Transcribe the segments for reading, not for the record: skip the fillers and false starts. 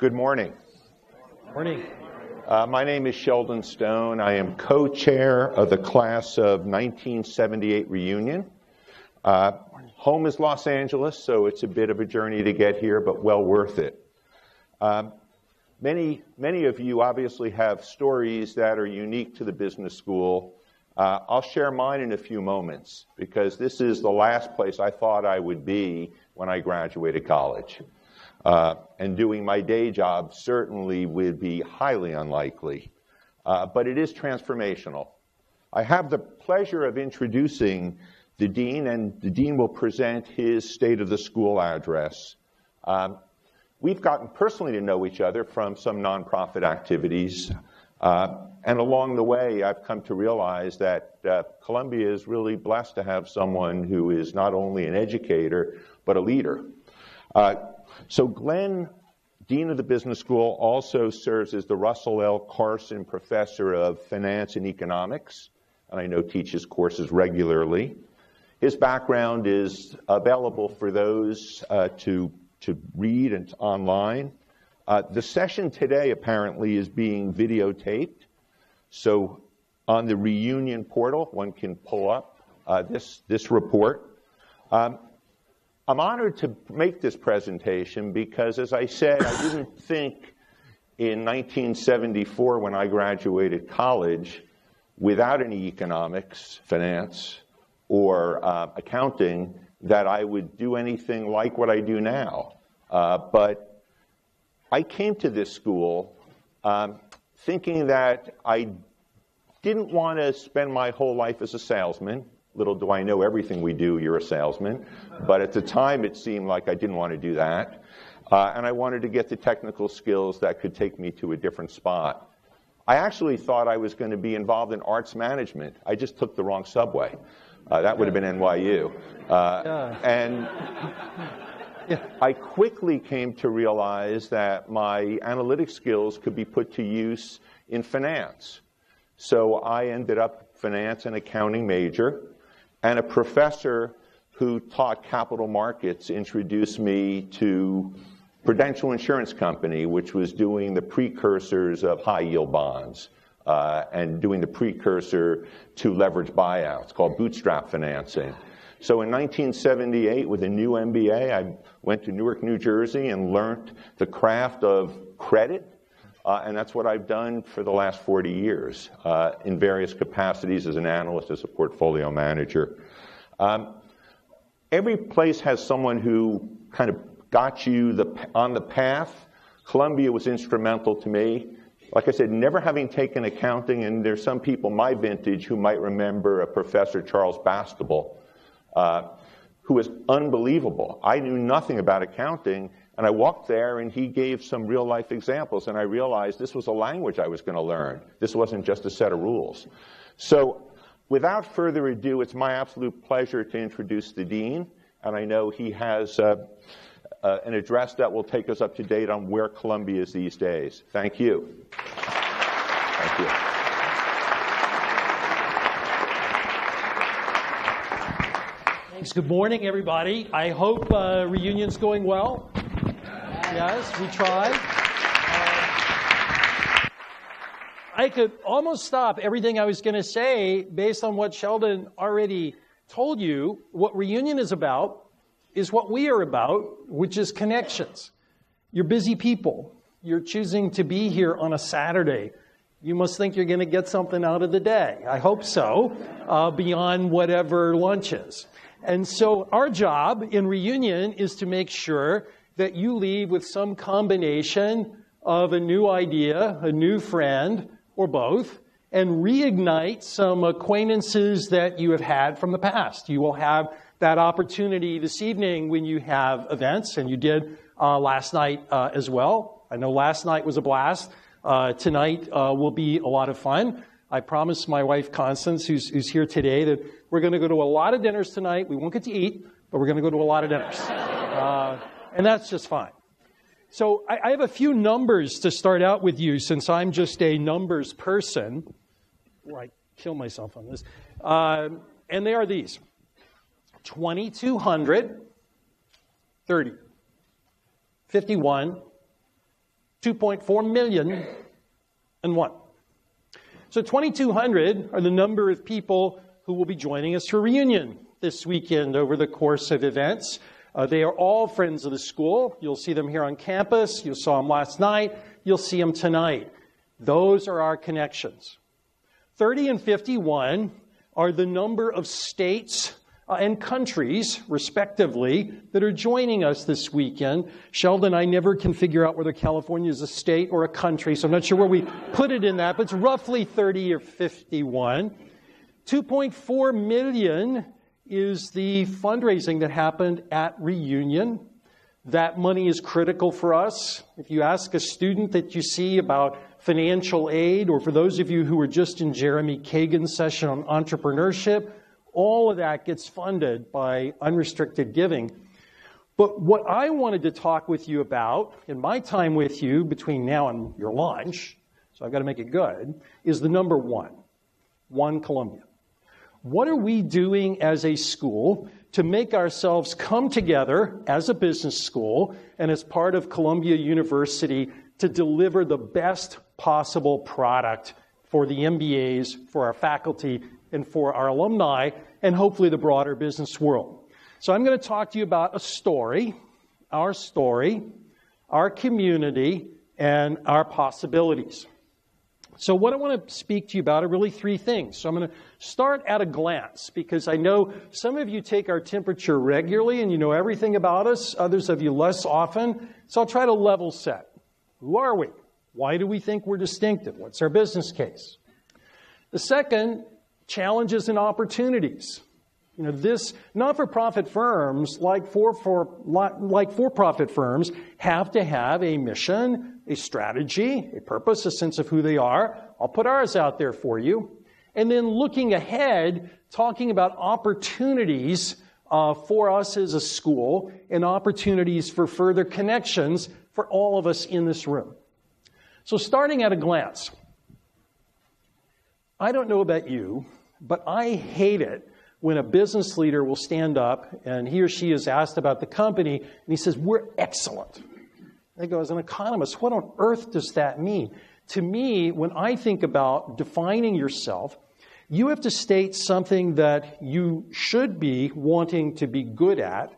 Good morning. Morning. My name is Sheldon Stone. I am co-chair of the class of 1978 reunion. Home is Los Angeles, so it's a bit of a journey to get here, but well worth it. Many of you obviously have stories that are unique to the business school. I'll share mine in a few moments because this is the last place I thought I would be when I graduated college. And doing my day job certainly would be highly unlikely, but it is transformational. I have the pleasure of introducing the dean, and the dean will present his State of the School address. We've gotten personally to know each other from some nonprofit activities, and along the way I've come to realize that Columbia is really blessed to have someone who is not only an educator, but a leader. So Glenn, Dean of the Business School, also serves as the Russell L. Carson Professor of Finance and Economics, and I know teaches courses regularly. His background is available for those to read and online. The session today apparently is being videotaped, so on the reunion portal one can pull up this report. I'm honored to make this presentation because, as I said, I didn't think in 1974 when I graduated college, without any economics, finance, or accounting, that I would do anything like what I do now. But I came to this school thinking that I didn't want to spend my whole life as a salesman. Little do I know, everything we do, you're a salesman. But at the time, it seemed like I didn't want to do that. And I wanted to get the technical skills that could take me to a different spot. I actually thought I was going to be involved in arts management. I just took the wrong subway. That would have been NYU. And I quickly came to realize that my analytic skills could be put to use in finance. So I ended up finance and accounting major, and a professor who taught capital markets introduced me to Prudential Insurance Company, which was doing the precursors of high-yield bonds and doing the precursor to leveraged buyouts called bootstrap financing. So in 1978, with a new MBA, I went to Newark, New Jersey, and learned the craft of credit. And that's what I've done for the last 40 years in various capacities as an analyst, as a portfolio manager. Every place has someone who kind of got you on the path. Columbia was instrumental to me. Like I said, never having taken accounting, and there's some people my vintage who might remember a Professor Charles Bastable, who was unbelievable. I knew nothing about accounting, and I walked there, and he gave some real-life examples, and I realized this was a language I was going to learn. This wasn't just a set of rules. So without further ado, it's my absolute pleasure to introduce the dean, and I know he has an address that will take us up to date on where Columbia is these days. Thank you. Thank you. Thanks. Good morning, everybody. I hope reunion's going well. Yes, we tried. I could almost stop everything I was going to say based on what Sheldon already told you. What reunion is about is what we are about, which is connections. You're busy people. You're choosing to be here on a Saturday. You must think you're going to get something out of the day. I hope so, beyond whatever lunch is. And so our job in reunion is to make sure that you leave with some combination of a new idea, a new friend, or both, and reignite some acquaintances that you have had from the past. You will have that opportunity this evening when you have events, and you did last night as well. I know last night was a blast. Tonight will be a lot of fun. I promised my wife, Constance, who's here today, that we're going to go to a lot of dinners tonight. We won't get to eat, but we're going to go to a lot of dinners. And that's just fine. So I have a few numbers to start out with you, since I'm just a numbers person. Or I kill myself on this. And they are these. 2,200, 30, 51, 2.4 million and one. So 2,200 are the number of people who will be joining us for reunion this weekend over the course of events. They are all friends of the school. You'll see them here on campus. You saw them last night. You'll see them tonight. Those are our connections. 30 and 51 are the number of states and countries, respectively, that are joining us this weekend. Sheldon and I never can figure out whether California is a state or a country, so I'm not sure where we put it in that, but it's roughly 30 or 51. 2.4 million is the fundraising that happened at Reunion. That money is critical for us. If you ask a student that you see about financial aid, or for those of you who were just in Jeremy Kagan's session on entrepreneurship, all of that gets funded by unrestricted giving. But what I wanted to talk with you about in my time with you between now and your lunch, so I've got to make it good, is the number one Columbia. What are we doing as a school to make ourselves come together as a business school and as part of Columbia University to deliver the best possible product for the MBAs, for our faculty, and for our alumni, and hopefully the broader business world? So I'm going to talk to you about a story, our community, and our possibilities. So what I want to speak to you about are really three things. So I'm going to start at a glance, because I know some of you take our temperature regularly and you know everything about us, others of you less often. So I'll try to level set. Who are we? Why do we think we're distinctive? What's our business case? The second, challenges and opportunities. You know, this not-for-profit firms, like for-profit firms, have to have a mission, a strategy, a purpose, a sense of who they are. I'll put ours out there for you. And then looking ahead, talking about opportunities for us as a school and opportunities for further connections for all of us in this room. So starting at a glance, I don't know about you, but I hate it when a business leader will stand up and he or she is asked about the company and he says, "We're excellent." I go, as an economist, what on earth does that mean? To me, when I think about defining yourself, you have to state something that you should be wanting to be good at,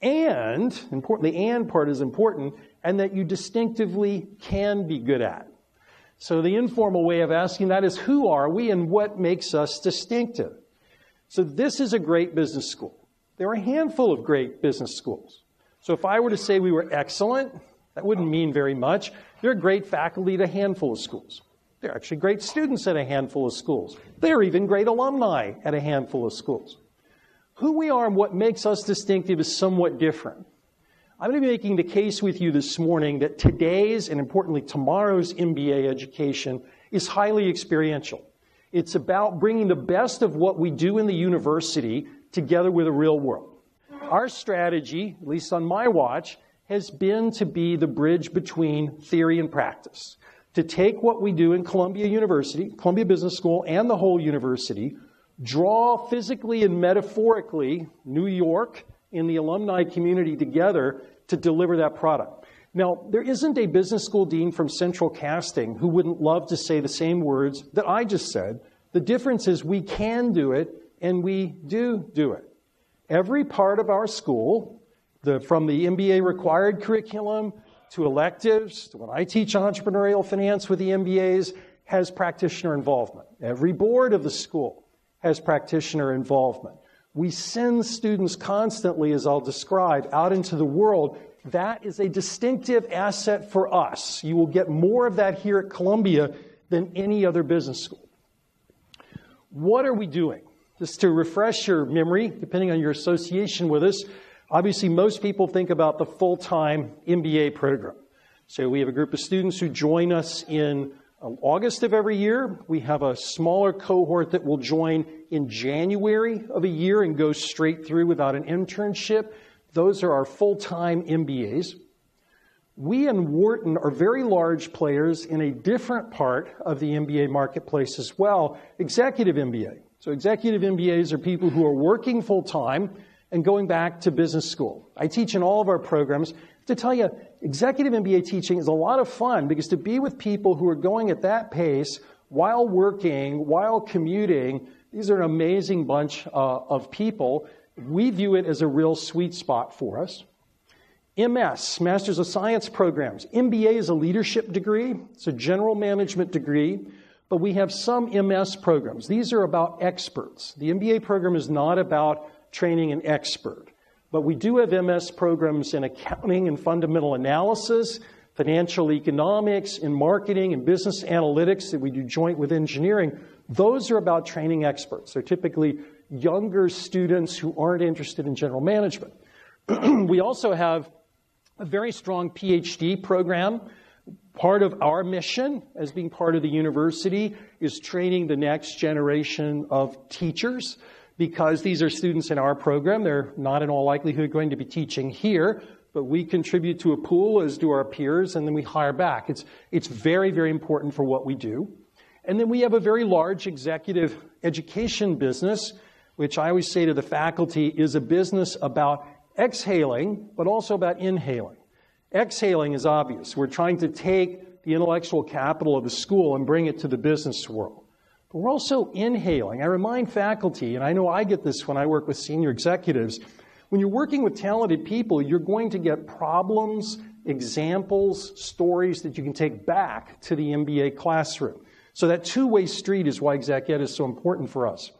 and, importantly, the and part is important, and that you distinctively can be good at. So the informal way of asking that is, who are we and what makes us distinctive? So this is a great business school. There are a handful of great business schools. So if I were to say we were excellent, that wouldn't mean very much. There are great faculty at a handful of schools. There are actually great students at a handful of schools. There are even great alumni at a handful of schools. Who we are and what makes us distinctive is somewhat different. I'm going to be making the case with you this morning that today's, and importantly tomorrow's, MBA education is highly experiential. It's about bringing the best of what we do in the university together with the real world. Our strategy, at least on my watch, has been to be the bridge between theory and practice. To take what we do in Columbia University, Columbia Business School, and the whole university, draw physically and metaphorically New York and the alumni community together to deliver that product. Now, there isn't a business school dean from Central Casting who wouldn't love to say the same words that I just said. The difference is we can do it, and we do it. Every part of our school, from the MBA required curriculum to electives, to when I teach entrepreneurial finance with the MBAs, has practitioner involvement. Every board of the school has practitioner involvement. We send students constantly, as I'll describe, out into the world. That is a distinctive asset for us. You will get more of that here at Columbia than any other business school. What are we doing? Just to refresh your memory, depending on your association with us, obviously most people think about the full-time MBA program. So we have a group of students who join us in August of every year. We have a smaller cohort that will join in January of a year and go straight through without an internship. Those are our full-time MBAs. We and Wharton are very large players in a different part of the MBA marketplace as well, executive MBA. So executive MBAs are people who are working full-time and going back to business school. I teach in all of our programs. To tell you, executive MBA teaching is a lot of fun because to be with people who are going at that pace while working, while commuting, these are an amazing bunch of people. We view it as a real sweet spot for us. MS, Masters of Science programs. MBA is a leadership degree. It's a general management degree. But we have some MS programs. These are about experts. The MBA program is not about training an expert. But we do have MS programs in accounting and fundamental analysis, financial economics, in marketing and business analytics that we do joint with engineering. Those are about training experts. They're typically younger students who aren't interested in general management. We also have a very strong PhD program. Part of our mission as being part of the university is training the next generation of teachers because these are students in our program. They're not in all likelihood going to be teaching here, but we contribute to a pool, as do our peers, and then we hire back. It's very, very important for what we do. And then we have a very large executive education business, which I always say to the faculty is a business about exhaling, but also about inhaling. Exhaling is obvious. We're trying to take the intellectual capital of the school and bring it to the business world. But we're also inhaling. I remind faculty, and I know I get this when I work with senior executives, when you're working with talented people, you're going to get problems, examples, stories that you can take back to the MBA classroom. So that two-way street is why exec ed is so important for us.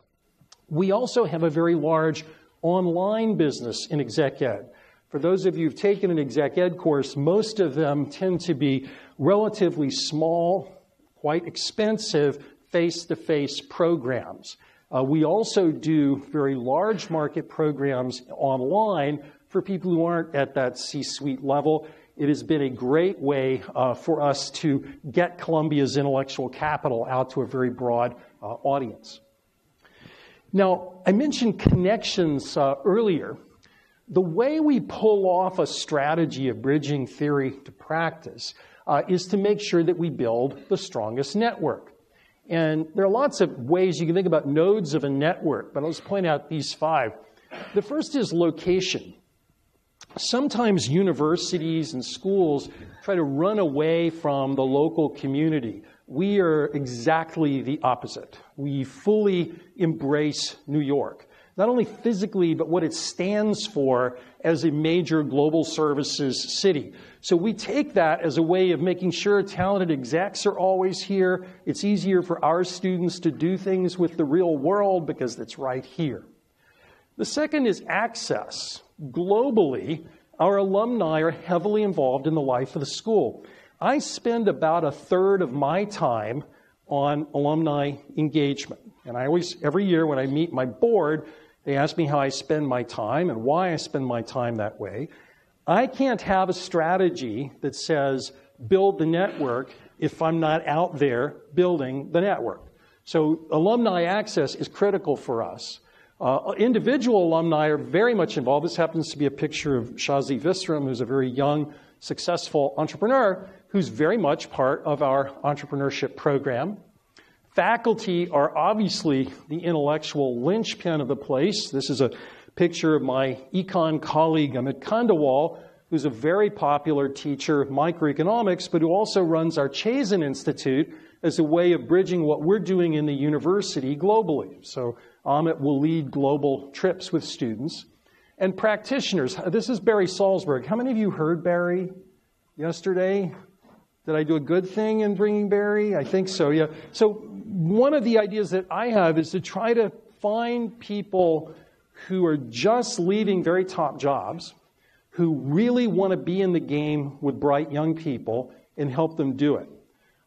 We also have a very large online business in exec ed. For those of you who've taken an exec ed course, most of them tend to be relatively small, quite expensive, face-to-face programs. We also do very large market programs online for people who aren't at that C-suite level. It has been a great way for us to get Columbia's intellectual capital out to a very broad audience. Now, I mentioned connections earlier. The way we pull off a strategy of bridging theory to practice is to make sure that we build the strongest network. And there are lots of ways you can think about nodes of a network, but I'll just point out these 5. The first is location. Sometimes universities and schools try to run away from the local community. We are exactly the opposite. We fully embrace New York. Not only physically, but what it stands for as a major global services city. So we take that as a way of making sure talented execs are always here. It's easier for our students to do things with the real world because it's right here. The second is access. Globally, our alumni are heavily involved in the life of the school. I spend about 1/3 of my time on alumni engagement. And I always, every year when I meet my board, they ask me how I spend my time and why I spend my time that way. I can't have a strategy that says build the network if I'm not out there building the network. So alumni access is critical for us. Individual alumni are very much involved. This happens to be a picture of Shazi Visram, who's a very young, successful entrepreneur who's very much part of our entrepreneurship program. Faculty are obviously the intellectual linchpin of the place. This is a picture of my econ colleague, Amit Kandawal, who's a very popular teacher of microeconomics, but who also runs our Chazen Institute as a way of bridging what we're doing in the university globally. So Amit will lead global trips with students. And practitioners. This is Barry Salzberg. How many of you heard Barry yesterday? Did I do a good thing in bringing Barry? I think so, yeah. So one of the ideas that I have is to try to find people who are just leaving very top jobs, who really want to be in the game with bright young people and help them do it.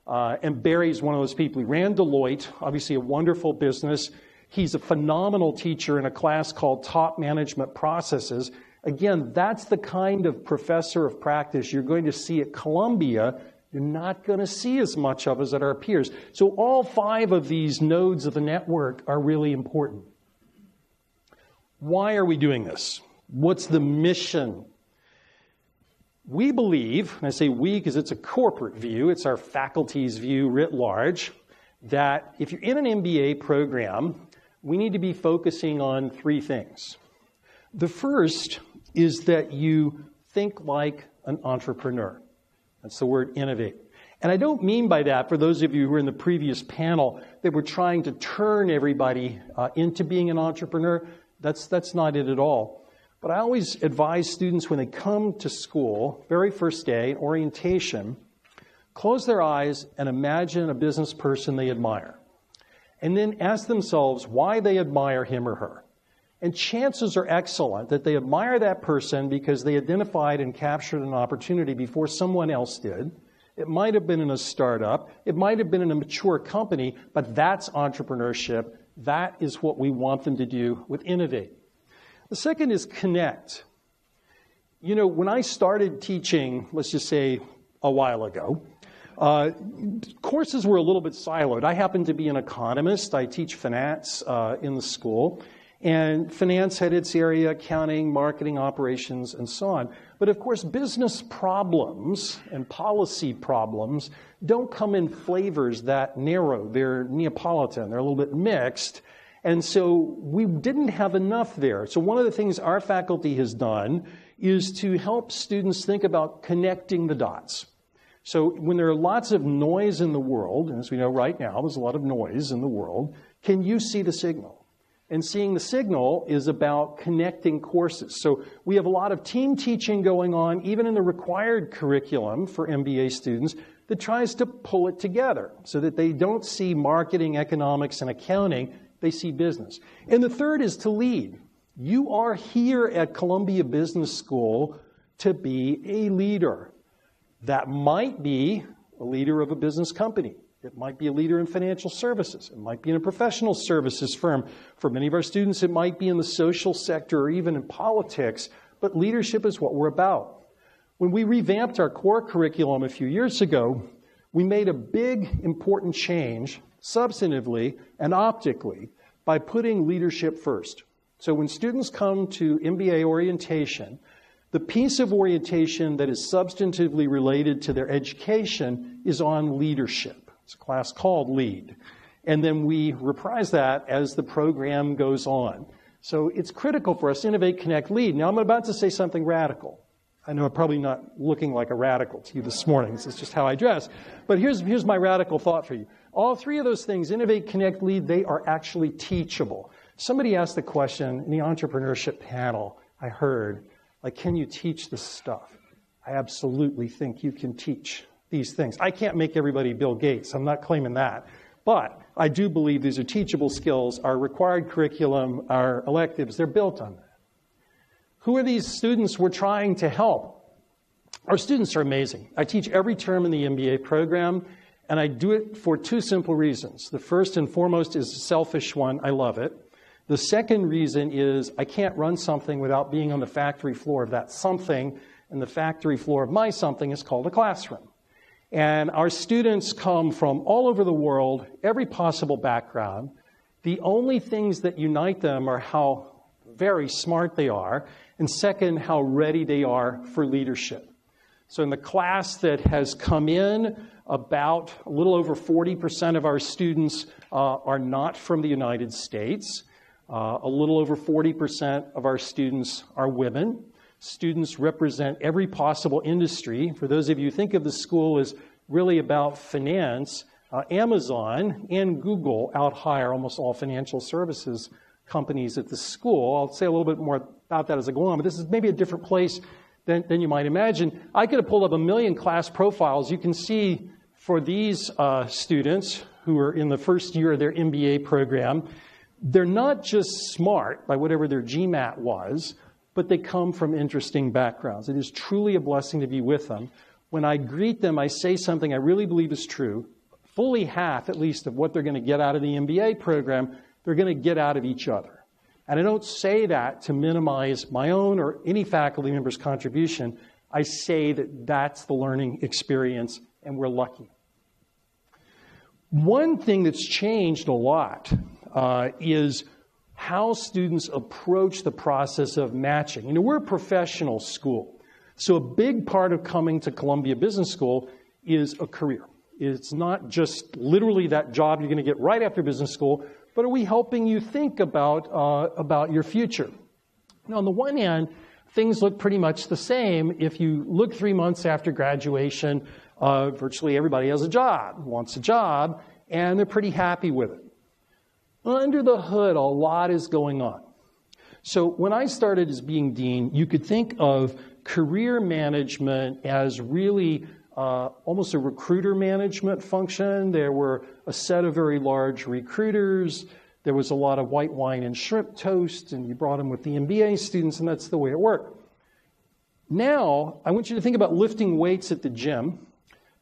And Barry's one of those people. He ran Deloitte, obviously a wonderful business. He's a phenomenal teacher in a class called Top Management Processes. Again, that's the kind of professor of practice you're going to see at Columbia. You're not going to see as much of as at our peers. So all 5 of these nodes of the network are really important. Why are we doing this? What's the mission? We believe, and I say we because it's a corporate view, it's our faculty's view writ large, that if you're in an MBA program, we need to be focusing on 3 things. The first is that you think like an entrepreneur. That's the word innovate. And I don't mean by that, for those of you who were in the previous panel, that we're trying to turn everybody into being an entrepreneur. That's not it at all. But I always advise students when they come to school, very first day, orientation, close their eyes and imagine a business person they admire. And then ask themselves why they admire him or her. And chances are excellent that they admire that person because they identified and captured an opportunity before someone else did. It might have been in a startup. It might have been in a mature company, but that's entrepreneurship. That is what we want them to do with Innovate. The second is connect. You know, when I started teaching, let's just say a while ago, courses were a little bit siloed. I happen to be an economist. I teach finance in the school. And finance had its area, accounting, marketing, operations, and so on. But of course, business problems and policy problems don't come in flavors that narrow. They're Neapolitan. They're a little bit mixed. And so we didn't have enough there. So one of the things our faculty has done is to help students think about connecting the dots. So when there are lots of noise in the world, and as we know right now, there's a lot of noise in the world, can you see the signal? And seeing the signal is about connecting courses. So we have a lot of team teaching going on, even in the required curriculum for MBA students, that tries to pull it together so that they don't see marketing, economics, and accounting, they see business. And the third is to lead. You are here at Columbia Business School to be a leader. That might be a leader of a business company. It might be a leader in financial services. It might be in a professional services firm. For many of our students, it might be in the social sector or even in politics. But leadership is what we're about. When we revamped our core curriculum a few years ago, we made a big, important change, substantively and optically, by putting leadership first. So when students come to MBA orientation, the piece of orientation that is substantively related to their education is on leadership. It's a class called LEAD. And then we reprise that as the program goes on. So it's critical for us, Innovate, Connect, Lead. Now I'm about to say something radical. I know I'm probably not looking like a radical to you this morning. This is just how I dress. But here's my radical thought for you. All three of those things, Innovate, Connect, Lead, they are actually teachable. Somebody asked the question in the entrepreneurship panel, I heard, like, can you teach this stuff? I absolutely think you can teach these things. I can't make everybody Bill Gates. I'm not claiming that. But I do believe these are teachable skills. Our required curriculum, our electives, they're built on that. Who are these students we're trying to help? Our students are amazing. I teach every term in the MBA program, and I do it for two simple reasons. The first and foremost is a selfish one. I love it. The second reason is I can't run something without being on the factory floor of that something, and the factory floor of my something is called a classroom. And our students come from all over the world, every possible background. The only things that unite them are how very smart they are, and second, how ready they are for leadership. So in the class that has come in, about a little over 40% of our students are not from the United States. A little over 40% of our students are women. Students represent every possible industry. For those of you who think of the school as really about finance, Amazon and Google out-hire almost all financial services companies at the school. I'll say a little bit more about that as I go on, but this is maybe a different place than you might imagine. I could have pulled up 1 million class profiles. You can see for these students who are in the first year of their MBA program, they're not just smart by whatever their GMAT was, but they come from interesting backgrounds. It is truly a blessing to be with them. When I greet them, I say something I really believe is true. Fully half, at least, of what they're going to get out of the MBA program, they're going to get out of each other. And I don't say that to minimize my own or any faculty member's contribution. I say that that's the learning experience, and we're lucky. One thing that's changed a lot is how students approach the process of matching. You know, we're a professional school, so a big part of coming to Columbia Business School is a career. It's not just literally that job you're going to get right after business school, but are we helping you think about your future? Now, on the one hand, things look pretty much the same. If you look 3 months after graduation, virtually everybody has a job, wants a job, and they're pretty happy with it. Under the hood, a lot is going on. So when I started as being dean, you could think of career management as really almost a recruiter management function. There were a set of very large recruiters. There was a lot of white wine and shrimp toast, and you brought them with the MBA students, and that's the way it worked. Now, I want you to think about lifting weights at the gym,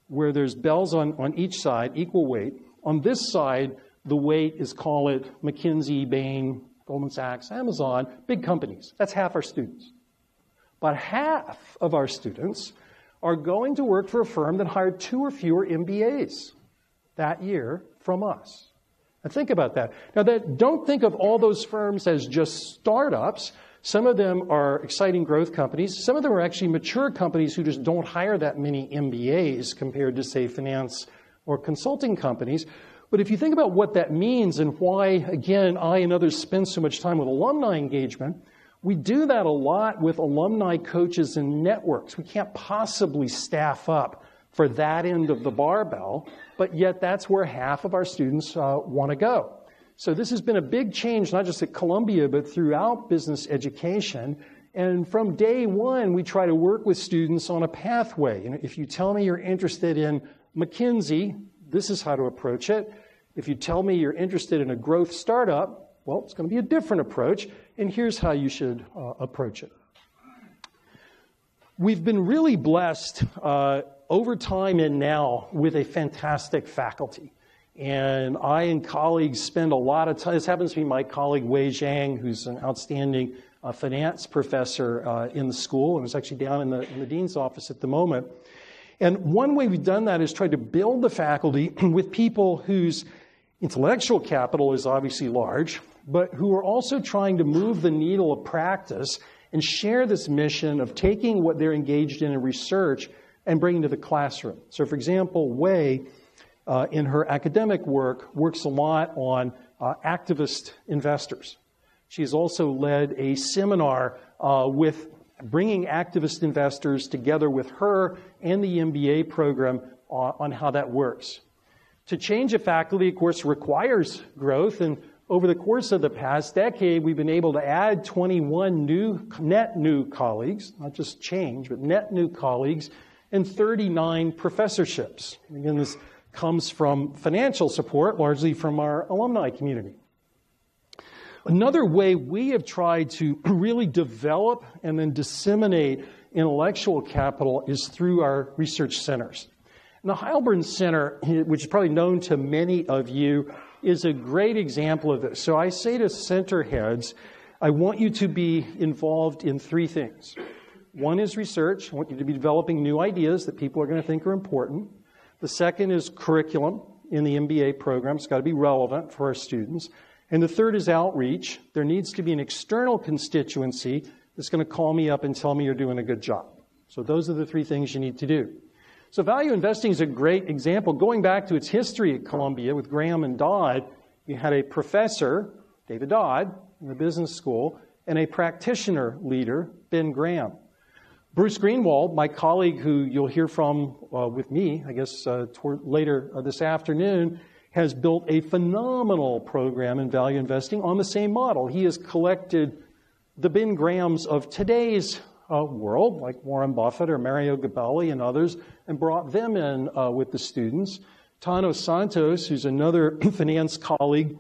where there's bells on each side, equal weight. On this side, the weight is, call it McKinsey, Bain, Goldman Sachs, Amazon, big companies. That's half our students. But half of our students are going to work for a firm that hired 2 or fewer MBAs that year from us. Now think about that. Now don't think of all those firms as just startups. Some of them are exciting growth companies. Some of them are actually mature companies who just don't hire that many MBAs compared to, say, finance or consulting companies. But if you think about what that means and why, again, I and others spend so much time with alumni engagement, we do that a lot with alumni coaches and networks. We can't possibly staff up for that end of the barbell, but yet that's where half of our students want to go. So this has been a big change, not just at Columbia, but throughout business education. And from day one, we try to work with students on a pathway. And if you tell me you're interested in McKinsey, this is how to approach it. If you tell me you're interested in a growth startup, well, it's going to be a different approach, and here's how you should approach it. We've been really blessed over time and now with a fantastic faculty. And I and colleagues spend a lot of time. This happens to be my colleague Wei Zhang, who's an outstanding finance professor in the school, and is actually down in the dean's office at the moment. And one way we've done that is tried to build the faculty with people whose intellectual capital is obviously large, but who are also trying to move the needle of practice and share this mission of taking what they're engaged in research and bringing to the classroom. So, for example, Wei, in her academic work, works a lot on activist investors. She's also led a seminar with bringing activist investors together with her and the MBA program on how that works. To change a faculty, of course, requires growth, and over the course of the past decade, we've been able to add 21 net new colleagues, not just change, but net new colleagues, and 39 professorships. Again, this comes from financial support, largely from our alumni community. Another way we have tried to really develop and then disseminate intellectual capital is through our research centers. And the Hubbard Center, which is probably known to many of you, is a great example of this. So I say to center heads, I want you to be involved in 3 things. One is research. I want you to be developing new ideas that people are going to think are important. The second is curriculum in the MBA program. It's got to be relevant for our students. And the third is outreach. There needs to be an external constituency that's going to call me up and tell me you're doing a good job. So those are the 3 things you need to do. So value investing is a great example. Going back to its history at Columbia with Graham and Dodd, you had a professor, David Dodd, in the business school, and a practitioner leader, Ben Graham. Bruce Greenwald, my colleague who you'll hear from with me, I guess, later this afternoon, has built a phenomenal program in value investing on the same model. He has collected the Ben Grahams of today's world, like Warren Buffett or Mario Gabelli and others, and brought them in with the students. Tano Santos, who's another finance colleague,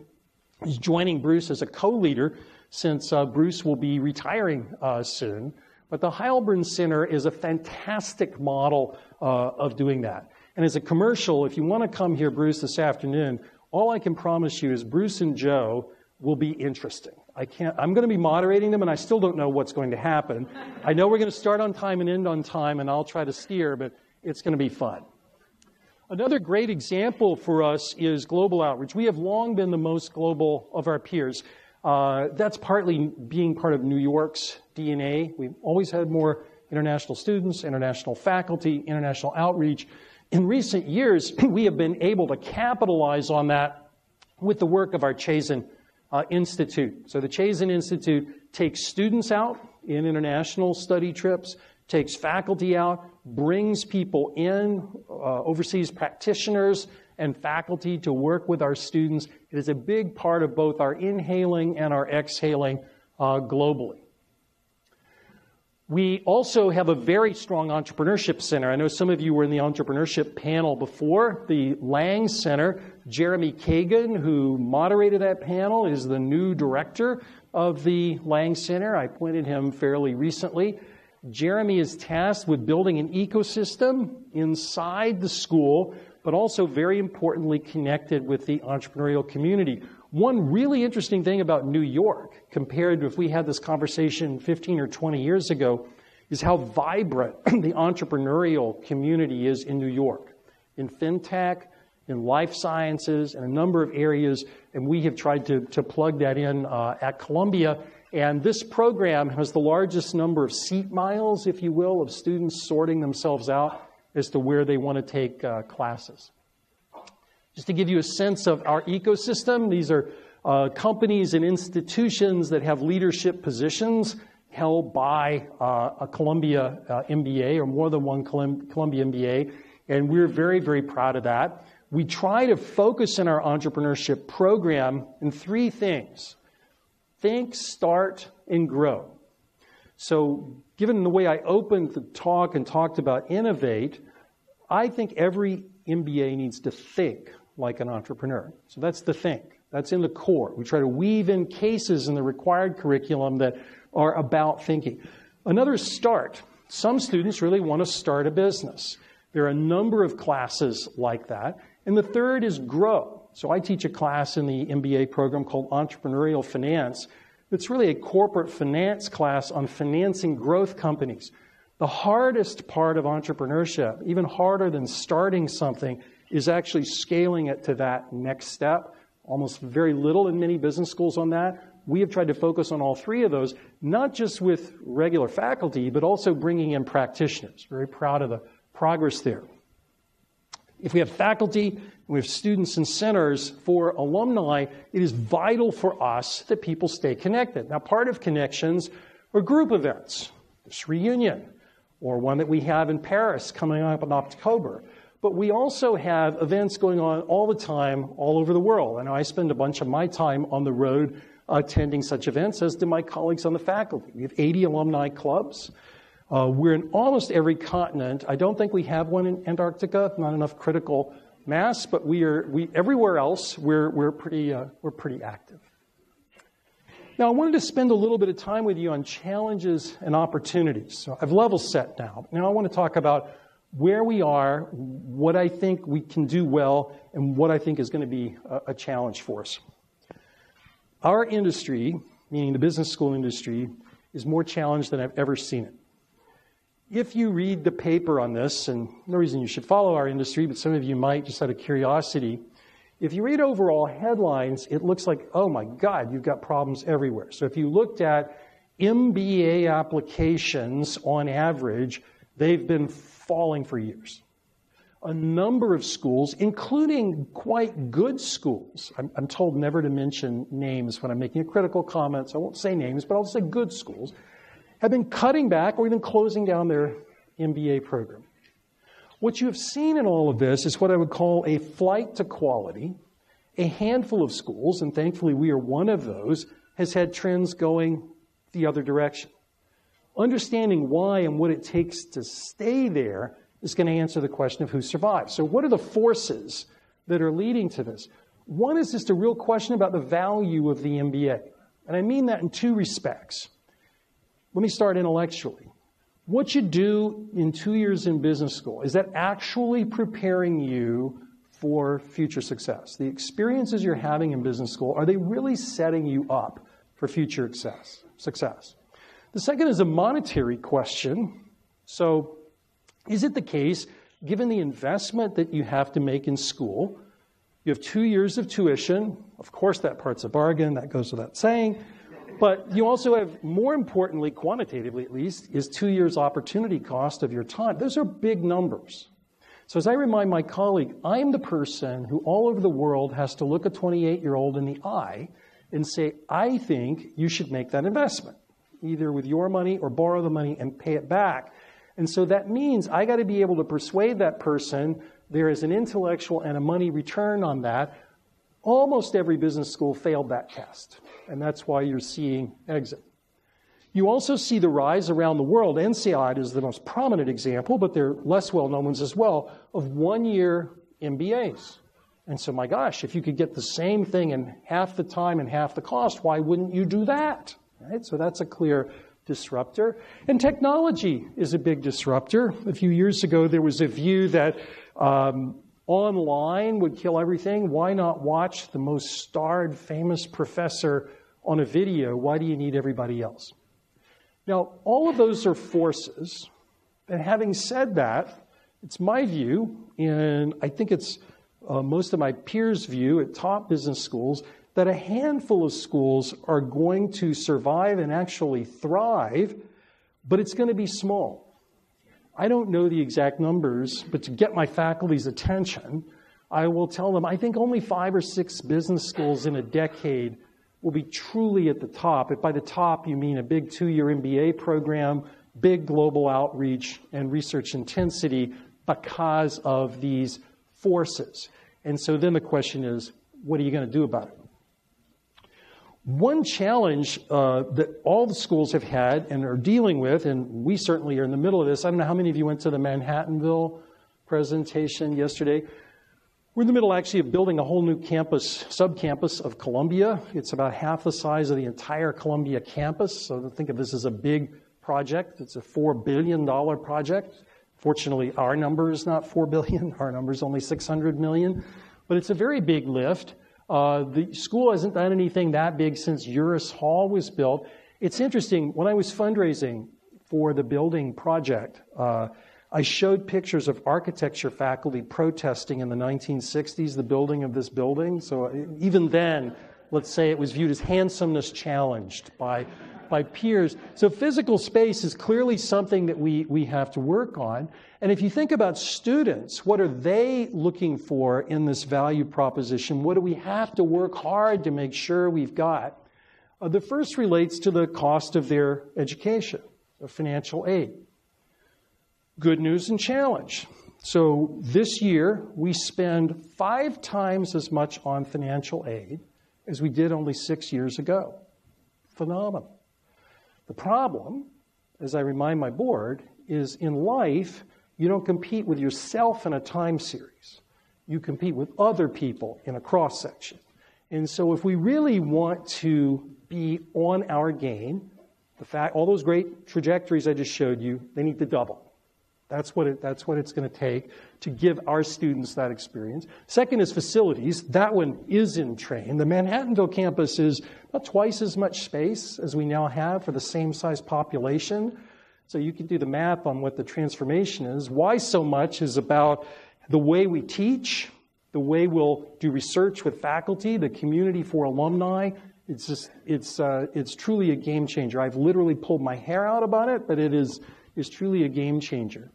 is joining Bruce as a co-leader since Bruce will be retiring soon. But the Hubbard Center is a fantastic model of doing that. And as a commercial, if you want to come here, Bruce, this afternoon, all I can promise you is Bruce and Joe will be interesting. I'm going to be moderating them, and I still don't know what's going to happen. I know we're going to start on time and end on time, and I'll try to steer, but it's going to be fun. Another great example for us is global outreach. We have long been the most global of our peers. That's partly being part of New York's DNA. We've always had more international students, international faculty, international outreach. In recent years, we have been able to capitalize on that with the work of our Chazen Institute. So the Chazen Institute takes students out in international study trips, takes faculty out, brings people in, overseas practitioners and faculty to work with our students. It is a big part of both our inhaling and our exhaling globally. We also have a very strong entrepreneurship center. I know some of you were in the entrepreneurship panel before. The Lang Center, Jeremy Kagan, who moderated that panel, is the new director of the Lang Center. I appointed him fairly recently. Jeremy is tasked with building an ecosystem inside the school, but also very importantly connected with the entrepreneurial community. One really interesting thing about New York, compared to if we had this conversation 15 or 20 years ago, is how vibrant the entrepreneurial community is in New York. In fintech, in life sciences, in a number of areas, and we have tried to plug that in at Columbia. And this program has the largest number of seat miles, if you will, of students sorting themselves out as to where they want to take classes. Just to give you a sense of our ecosystem, these are companies and institutions that have leadership positions held by a Columbia MBA or more than one Columbia MBA, and we're very, very proud of that. We try to focus in our entrepreneurship program in three things: think, start, and grow. So given the way I opened the talk and talked about innovate, I think every MBA needs to think like an entrepreneur. So that's the think. That's in the core. We try to weave in cases in the required curriculum that are about thinking. Another is start. Some students really want to start a business. There are a number of classes like that. And the third is grow. So I teach a class in the MBA program called Entrepreneurial Finance. It's really a corporate finance class on financing growth companies. The hardest part of entrepreneurship, even harder than starting something, is actually scaling it to that next step. Almost very little in many business schools on that. We have tried to focus on all three of those, not just with regular faculty, but also bringing in practitioners. Very proud of the progress there. If we have faculty, we have students and centers for alumni, it is vital for us that people stay connected. Now, part of connections are group events. This reunion, or one that we have in Paris coming up in October. But we also have events going on all the time, all over the world. And I spend a bunch of my time on the road attending such events, as do my colleagues on the faculty. We have 80 alumni clubs. We're in almost every continent. I don't think we have one in Antarctica, not enough critical mass, but everywhere else we're pretty active. Now, I wanted to spend a little bit of time with you on challenges and opportunities. So I've level set now. Now I want to talk about where we are, what I think we can do well, and what I think is going to be a challenge for us. Our industry, meaning the business school industry, is more challenged than I've ever seen it. If you read the paper on this, and no reason you should follow our industry, but some of you might just out of curiosity, if you read overall headlines, it looks like, oh my God, you've got problems everywhere. So if you looked at MBA applications on average, they've been falling for years. A number of schools, including quite good schools, I'm told never to mention names when I'm making a critical comment, so I won't say names, but I'll say good schools, have been cutting back or even closing down their MBA program. What you have seen in all of this is what I would call a flight to quality. A handful of schools, and thankfully we are one of those, has had trends going the other direction. Understanding why and what it takes to stay there is going to answer the question of who survives. So what are the forces that are leading to this? One is just a real question about the value of the MBA. And I mean that in two respects. Let me start intellectually. What you do in 2 years in business school, is that actually preparing you for future success? The experiences you're having in business school, are they really setting you up for future success? The second is a monetary question. So is it the case, given the investment that you have to make in school, you have 2 years of tuition, of course that part's a bargain, that goes without saying, but you also have, more importantly, quantitatively at least, is 2 years opportunity cost of your time. Those are big numbers. So as I remind my colleague, I'm the person who all over the world has to look a 28-year-old in the eye and say, I think you should make that investment. either with your money or borrow the money and pay it back. And so that means I got to be able to persuade that person there is an intellectual and a money return on that. Almost every business school failed that test, and that's why you're seeing exit. You also see the rise around the world. NCI is the most prominent example, but there are less well-known ones as well, of one-year MBAs. And so, my gosh, if you could get the same thing in half the time and half the cost, why wouldn't you do that? Right? So that's a clear disruptor. And technology is a big disruptor. A few years ago, there was a view that online would kill everything. Why not watch the most starred, famous professor on a video? Why do you need everybody else? Now, all of those are forces. And having said that, it's my view, and I think it's most of my peers' view at top business schools, that a handful of schools are going to survive and actually thrive, but it's going to be small. I don't know the exact numbers, but to get my faculty's attention, I will tell them I think only 5 or 6 business schools in a decade will be truly at the top. If by the top you mean a big 2-year MBA program, big global outreach, and research intensity because of these forces. And so then the question is, what are you going to do about it? One challenge that all the schools have had and are dealing with, and we certainly are in the middle of this. I don't know how many of you went to the Manhattanville presentation yesterday. We're in the middle, actually, of building a whole new campus, sub-campus of Columbia. It's about half the size of the entire Columbia campus. So think of this as a big project. It's a $4 billion project. Fortunately, our number is not $4 billion. Our number is only $600 million. But it's a very big lift. The school hasn't done anything that big since Uris Hall was built. It's interesting. When I was fundraising for the building project, I showed pictures of architecture faculty protesting in the 1960s, the building of this building. So even then, let's say it was viewed as handsomeness challenged by peers. So physical space is clearly something that we have to work on. And if you think about students, what are they looking for in this value proposition? What do we have to work hard to make sure we've got? The first relates to the cost of their education, of financial aid. Good news and challenge. So this year, we spend 5 times as much on financial aid as we did only 6 years ago. Phenomenal. The problem, as I remind my board, is in life, you don't compete with yourself in a time series. You compete with other people in a cross-section. And so if we really want to be on our game, all those great trajectories I just showed you, they need to double. That's what it's going to take to give our students that experience. Second is facilities. That one is in train. The Manhattanville campus is about twice as much space as we now have for the same size population. So you can do the math on what the transformation is. Why so much is about the way we teach, the way we'll do research with faculty, the community for alumni. It's truly a game changer. I've literally pulled my hair out about it, but it is truly a game changer.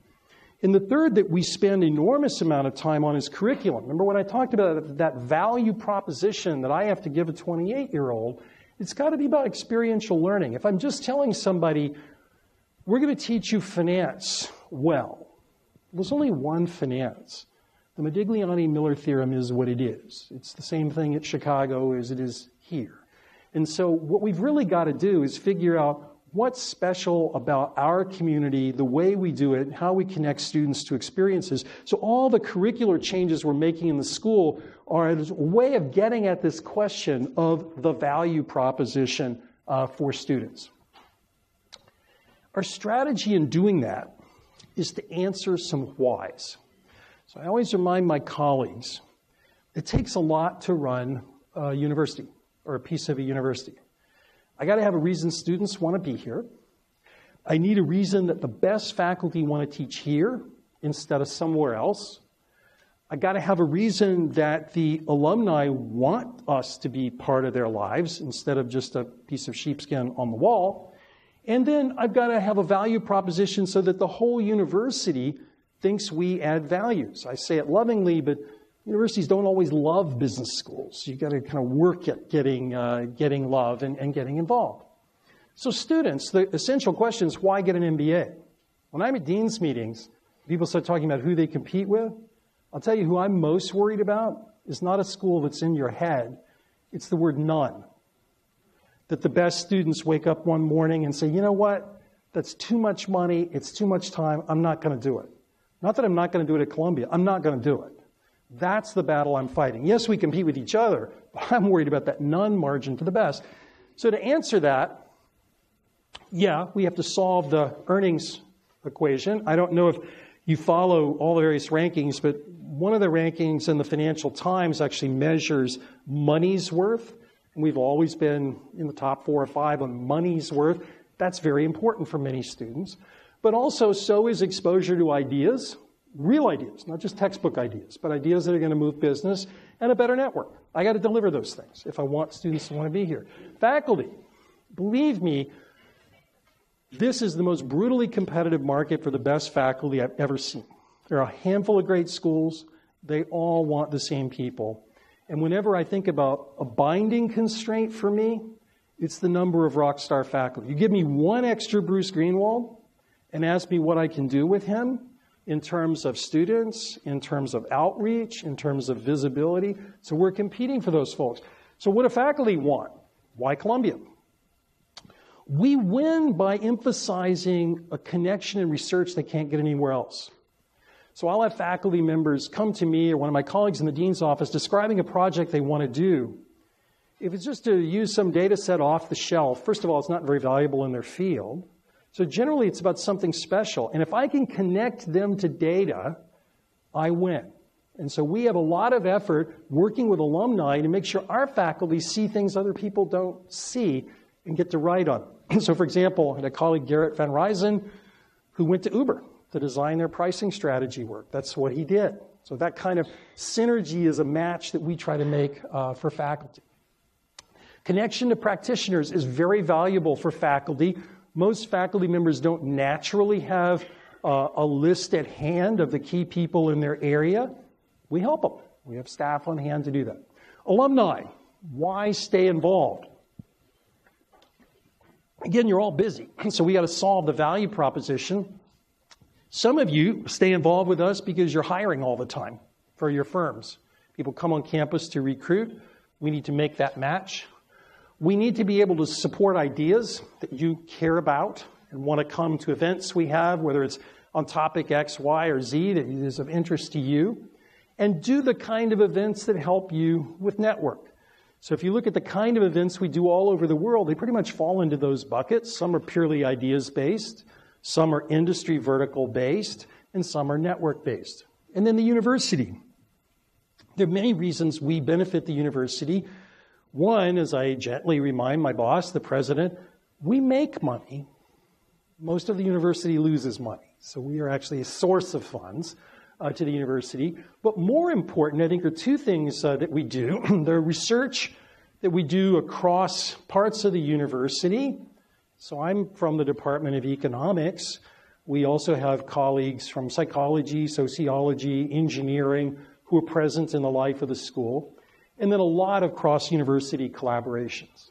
And the third that we spend enormous amount of time on is curriculum. Remember when I talked about that value proposition that I have to give a 28-year-old? It's got to be about experiential learning. If I'm just telling somebody, we're going to teach you finance, well, there's only one finance. The Modigliani-Miller theorem is what it is. It's the same thing at Chicago as it is here. And so what we've really got to do is figure out what's special about our community, the way we do it, how we connect students to experiences. So all the curricular changes we're making in the school are a way of getting at this question of the value proposition for students. Our strategy in doing that is to answer some whys. So I always remind my colleagues, it takes a lot to run a university or a piece of a university. I got to have a reason students want to be here. I need a reason that the best faculty want to teach here instead of somewhere else. I got to have a reason that the alumni want us to be part of their lives instead of just a piece of sheepskin on the wall. And then I've got to have a value proposition so that the whole university thinks we add values. I say it lovingly, but universities don't always love business schools. You've got to kind of work at getting love and getting involved. So students, the essential question is, why get an MBA? When I'm at dean's meetings, people start talking about who they compete with. I'll tell you who I'm most worried about is not a school that's in your head. It's the word none. That the best students wake up one morning and say, you know what? That's too much money. It's too much time. I'm not going to do it. Not that I'm not going to do it at Columbia. I'm not going to do it. That's the battle I'm fighting. Yes, we compete with each other, but I'm worried about that none margin for the best. So to answer that, yeah, we have to solve the earnings equation. I don't know if you follow all the various rankings, but one of the rankings in the Financial Times actually measures money's worth. And we've always been in the top 4 or 5 on money's worth. That's very important for many students. But also, so is exposure to ideas, real ideas, not just textbook ideas, but ideas that are going to move business and a better network. I got to deliver those things if I want students to want to be here. Faculty, believe me, this is the most brutally competitive market for the best faculty I've ever seen. There are a handful of great schools. They all want the same people. And whenever I think about a binding constraint for me, it's the number of rock star faculty. You give me one extra Bruce Greenwald and ask me what I can do with him in terms of students, in terms of outreach, in terms of visibility. So we're competing for those folks. So what do faculty want? Why Columbia? We win by emphasizing a connection in research they can't get anywhere else. So I'll have faculty members come to me or one of my colleagues in the dean's office describing a project they want to do. If it's just to use some data set off the shelf, first of all, it's not very valuable in their field. So generally, it's about something special. And if I can connect them to data, I win. And so we have a lot of effort working with alumni to make sure our faculty see things other people don't see and get to write on it. So for example, I had a colleague, Garrett Van Ryzen, who went to Uber to design their pricing strategy work. That's what he did. So that kind of synergy is a match that we try to make for faculty. Connection to practitioners is very valuable for faculty. Most faculty members don't naturally have a list at hand of the key people in their area. We help them. We have staff on hand to do that. Alumni, why stay involved? Again, you're all busy, so we got to solve the value proposition. Some of you stay involved with us because you're hiring all the time for your firms. People come on campus to recruit. We need to make that match. We need to be able to support ideas that you care about and want to come to events we have, whether it's on topic X, Y, or Z that is of interest to you, and do the kind of events that help you with network. So if you look at the kind of events we do all over the world, they pretty much fall into those buckets. Some are purely ideas-based, some are industry vertical-based, and some are network-based. And then the university. There are many reasons we benefit the university. One, as I gently remind my boss, the president, we make money. Most of the university loses money. So we are actually a source of funds to the university. But more important, I think, are two things that we do. The research that we do across parts of the university. So I'm from the Department of Economics. We also have colleagues from psychology, sociology, engineering, who are present in the life of the school. And then a lot of cross-university collaborations.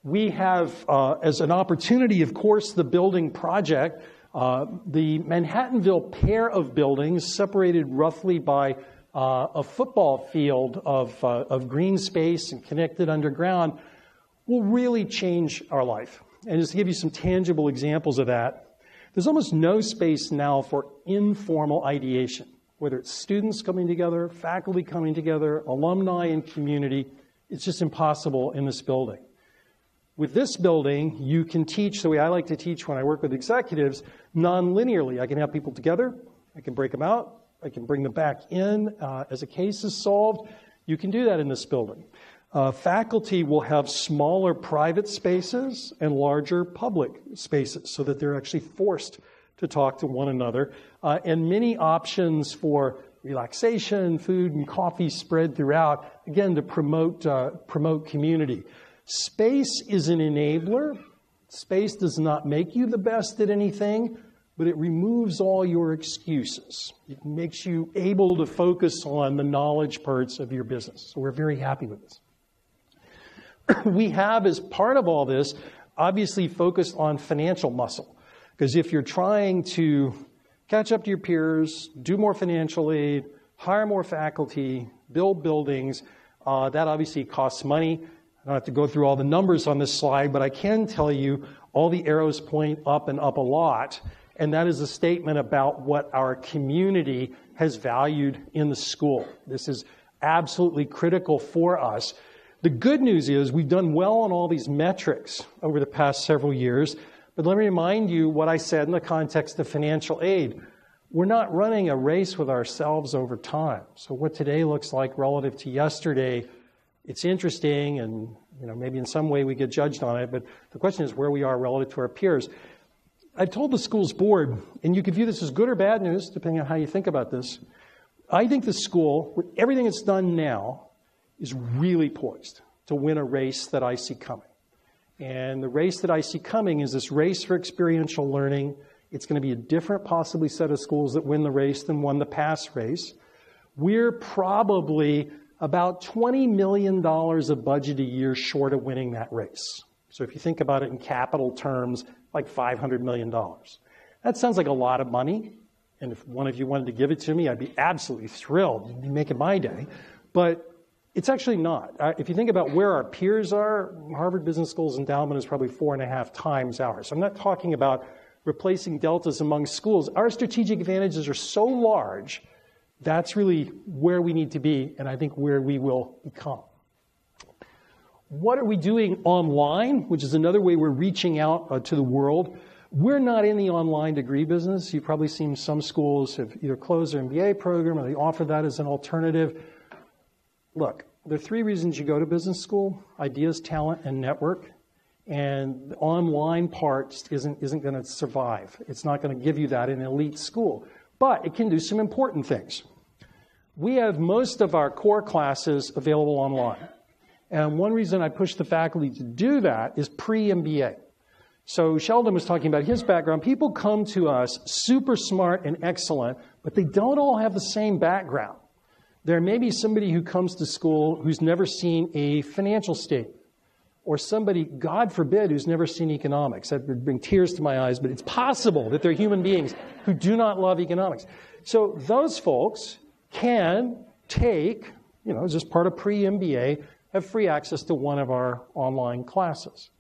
We have, as an opportunity, of course, the building project. The Manhattanville pair of buildings, separated roughly by a football field of green space and connected underground, will really change our life. And just to give you some tangible examples of that, there's almost no space now for informal ideation, whether it's students coming together, faculty coming together, alumni and community. It's just impossible in this building. With this building, you can teach the way I like to teach when I work with executives, non-linearly. I can have people together, I can break them out, I can bring them back in as a case is solved. You can do that in this building. Faculty will have smaller private spaces and larger public spaces so that they're actually forced to talk to one another. And many options for relaxation, food and coffee spread throughout, again, to promote community. Space is an enabler. Space does not make you the best at anything, but it removes all your excuses. It makes you able to focus on the knowledge parts of your business. So we're very happy with this. We have, as part of all this, obviously focused on financial muscle. Because if you're trying to catch up to your peers, do more financial aid, hire more faculty, build buildings, that obviously costs money. I don't have to go through all the numbers on this slide, but I can tell you all the arrows point up and up a lot. And that is a statement about what our community has valued in the school. This is absolutely critical for us. The good news is we've done well on all these metrics over the past several years. But let me remind you what I said in the context of financial aid. We're not running a race with ourselves over time. So what today looks like relative to yesterday, it's interesting, and maybe in some way we get judged on it, but the question is where we are relative to our peers. I told the school's board, and you could view this as good or bad news, depending on how you think about this. I think the school, with everything it's done now, is really poised to win a race that I see coming. And the race that I see coming is this race for experiential learning. It's going to be a different, possibly, set of schools that win the race than won the past race. We're probably about $20 million of budget a year short of winning that race. So if you think about it in capital terms, like $500 million. That sounds like a lot of money. And if one of you wanted to give it to me, I'd be absolutely thrilled. You'd be making my day. But it's actually not. If you think about where our peers are, Harvard Business School's endowment is probably 4.5 times ours. So I'm not talking about replacing deltas among schools. Our strategic advantages are so large, that's really where we need to be, and I think where we will become. What are we doing online, which is another way we're reaching out to the world? We're not in the online degree business. You've probably seen some schools have either closed their MBA program or they offer that as an alternative. Look, there are 3 reasons you go to business school: ideas, talent, and network. And the online part isn't going to survive. It's not going to give you that in an elite school. But it can do some important things. We have most of our core classes available online. And one reason I push the faculty to do that is pre-MBA. So Sheldon was talking about his background. People come to us super smart and excellent, but they don't all have the same background. There may be somebody who comes to school who's never seen a financial statement, or somebody, God forbid, who's never seen economics. That would bring tears to my eyes, but it's possible that they're human beings who do not love economics. So those folks can take, just part of pre-MBA, have free access to one of our online classes.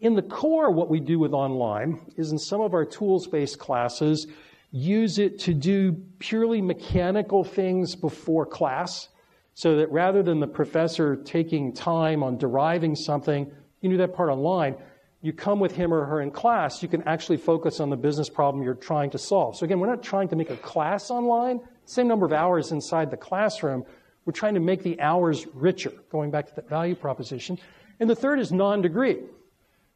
In the core, what we do with online is in some of our tools-based classes, use it to do purely mechanical things before class, so that rather than the professor taking time on deriving something, you do that part online, you come with him or her in class, you can actually focus on the business problem you're trying to solve. So again, we're not trying to make a class online, same number of hours inside the classroom, we're trying to make the hours richer, going back to that value proposition. And the third is non-degree.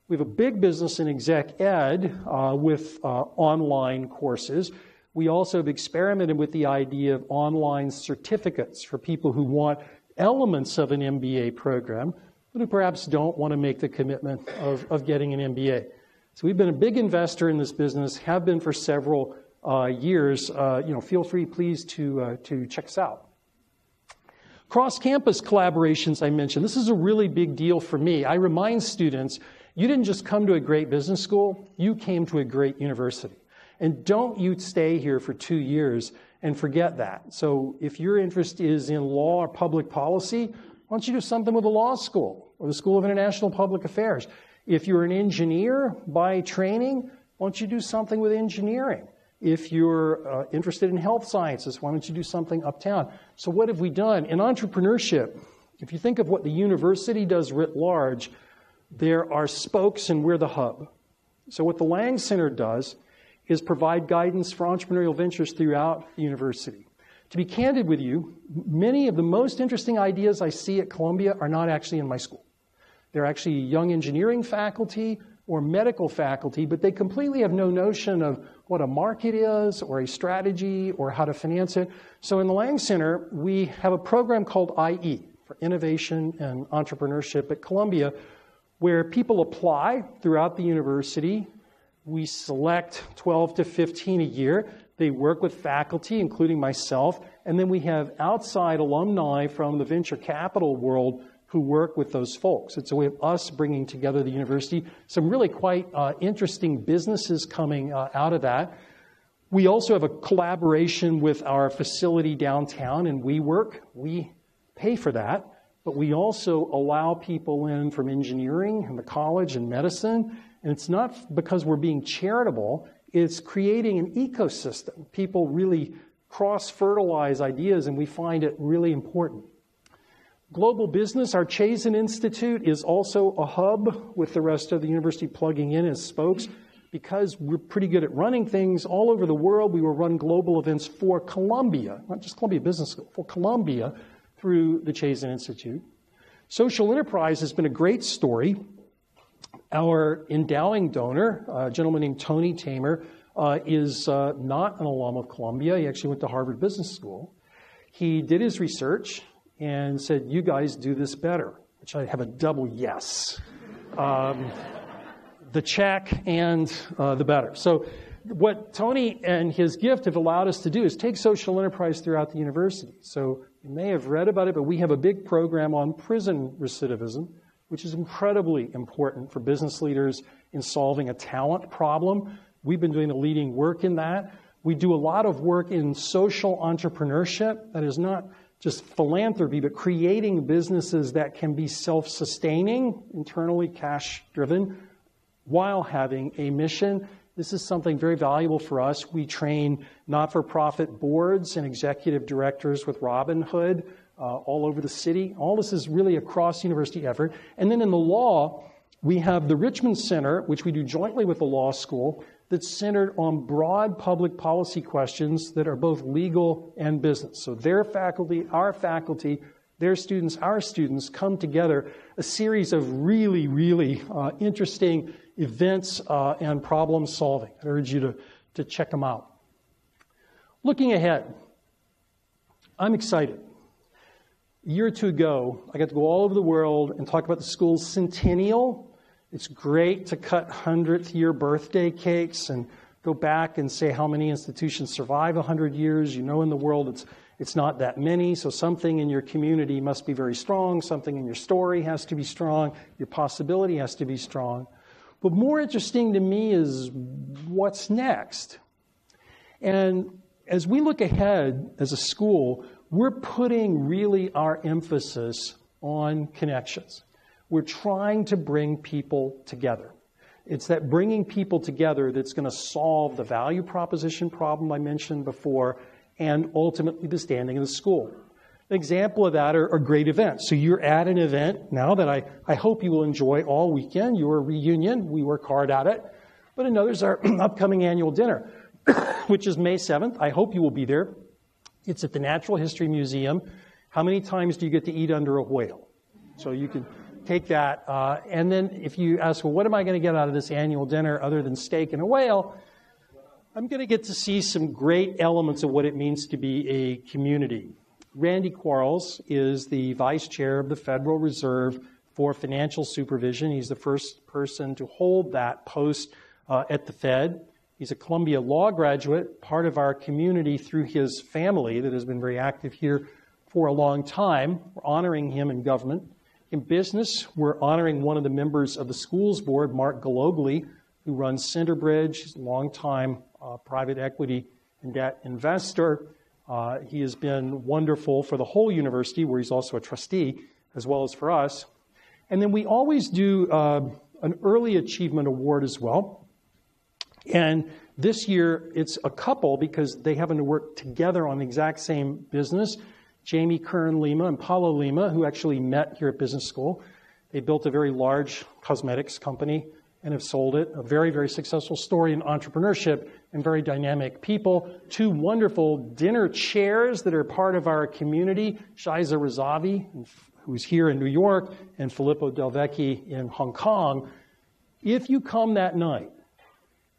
We have a big business in exec ed with online courses. We also have experimented with the idea of online certificates for people who want elements of an MBA program, but who perhaps don't want to make the commitment of getting an MBA. So we've been a big investor in this business, have been for several years. Feel free, please, to check us out. Cross-campus collaborations I mentioned. This is a really big deal for me. I remind students, you didn't just come to a great business school, you came to a great university. And don't you stay here for 2 years and forget that. So if your interest is in law or public policy, why don't you do something with the law school or the School of International Public Affairs? If you're an engineer by training, why don't you do something with engineering? If you're interested in health sciences, why don't you do something uptown? So what have we done? In entrepreneurship, if you think of what the university does writ large, there are spokes and we're the hub. So what the Lang Center does is provide guidance for entrepreneurial ventures throughout the university. To be candid with you, many of the most interesting ideas I see at Columbia are not actually in my school. They're actually young engineering faculty or medical faculty, but they completely have no notion of what a market is or a strategy or how to finance it. So in the Lang Center, we have a program called IE, for Innovation and Entrepreneurship at Columbia, where people apply throughout the university. We select 12 to 15 a year. They work with faculty, including myself, and then we have outside alumni from the venture capital world who work with those folks. It's a way of us bringing together the university. Some really quite interesting businesses coming out of that. We also have a collaboration with our facility downtown in WeWork. We pay for that, but we also allow people in from engineering and the college and medicine. And it's not because we're being charitable, it's creating an ecosystem. People really cross-fertilize ideas, and we find it really important. Global business, our Chazen Institute is also a hub with the rest of the university plugging in as spokes. Because we're pretty good at running things all over the world, we will run global events for Columbia, not just Columbia Business School, for Columbia through the Chazen Institute. Social enterprise has been a great story. Our endowing donor, a gentleman named Tony Tamer, is not an alum of Columbia. He actually went to Harvard Business School. He did his research and said, you guys do this better, which I have a double yes. The check and the better. So what Tony and his gift have allowed us to do is take social enterprise throughout the university. So you may have read about it, but we have a big program on prison recidivism, which is incredibly important for business leaders in solving a talent problem. We've been doing the leading work in that. We do a lot of work in social entrepreneurship. That is not just philanthropy, but creating businesses that can be self-sustaining, internally cash-driven, while having a mission. This is something very valuable for us. We train not-for-profit boards and executive directors with Robin Hood all over the city. All this is really a cross-university effort. And then in the law, we have the Richmond Center, which we do jointly with the law school, that's centered on broad public policy questions that are both legal and business. So their faculty, their students, our students come together, a series of really, really interesting events and problem solving. I urge you to check them out. Looking ahead, I'm excited. A year or two ago, I got to go all over the world and talk about the school's centennial. It's great to cut 100th year birthday cakes and go back and say how many institutions survive 100 years. You know, in the world it's not that many, so something in your community must be very strong, something in your story has to be strong, your possibility has to be strong. But more interesting to me is what's next. And as we look ahead as a school, we're putting really our emphasis on connections. We're trying to bring people together. It's that bringing people together that's going to solve the value proposition problem I mentioned before and ultimately the standing of the school. An example of that are great events. So you're at an event now that I hope you will enjoy all weekend. Your reunion, we work hard at it. But another is our upcoming annual dinner, which is May 7th. I hope you will be there. It's at the Natural History Museum. How many times do you get to eat under a whale? So you can take that. And then if you ask, well, what am I going to get out of this annual dinner other than steak and a whale? I'm going to get to see some great elements of what it means to be a community. Randy Quarles is the vice chair of the Federal Reserve for Financial Supervision. He's the first person to hold that post at the Fed. He's a Columbia Law graduate, part of our community through his family that has been very active here for a long time. We're honoring him in government. In business, we're honoring one of the members of the schools board, Mark Galogli, who runs Centerbridge. He's a longtime private equity and debt investor. He has been wonderful for the whole university, where he's also a trustee, as well as for us. And then we always do an early achievement award as well. And this year, it's a couple because they happen to work together on the exact same business. Jamie Kern-Lima and Paulo Lima, who actually met here at business school. They built a very large cosmetics company and have sold it. A very, very successful story in entrepreneurship and very dynamic people. Two wonderful dinner chairs that are part of our community. Shiza Razavi, who's here in New York, and Filippo Del Vecchi in Hong Kong. If you come that night,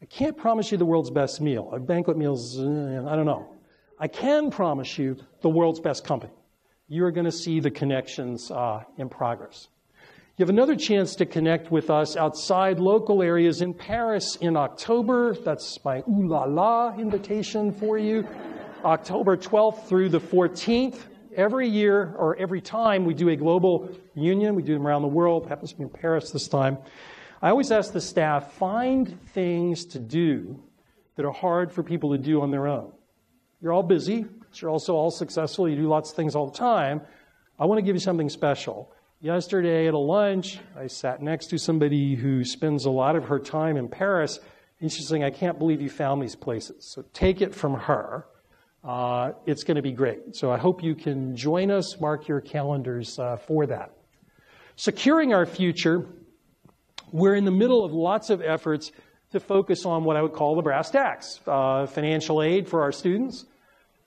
I can't promise you the world's best meal. Banquet meals, I don't know. I can promise you the world's best company. You're going to see the connections in progress. You have another chance to connect with us outside local areas in Paris in October. That's my ooh la la invitation for you. October 12th through the 14th. every year or every time we do a global reunion, we do them around the world, happens to be in Paris this time, I always ask the staff, find things to do that are hard for people to do on their own. You're all busy, but you're also all successful, you do lots of things all the time. I want to give you something special. Yesterday at a lunch, I sat next to somebody who spends a lot of her time in Paris, and she's saying, I can't believe you found these places. So take it from her. It's going to be great. So I hope you can join us, mark your calendars for that. Securing our future, we're in the middle of lots of efforts to focus on what I would call the brass tacks. Financial aid for our students,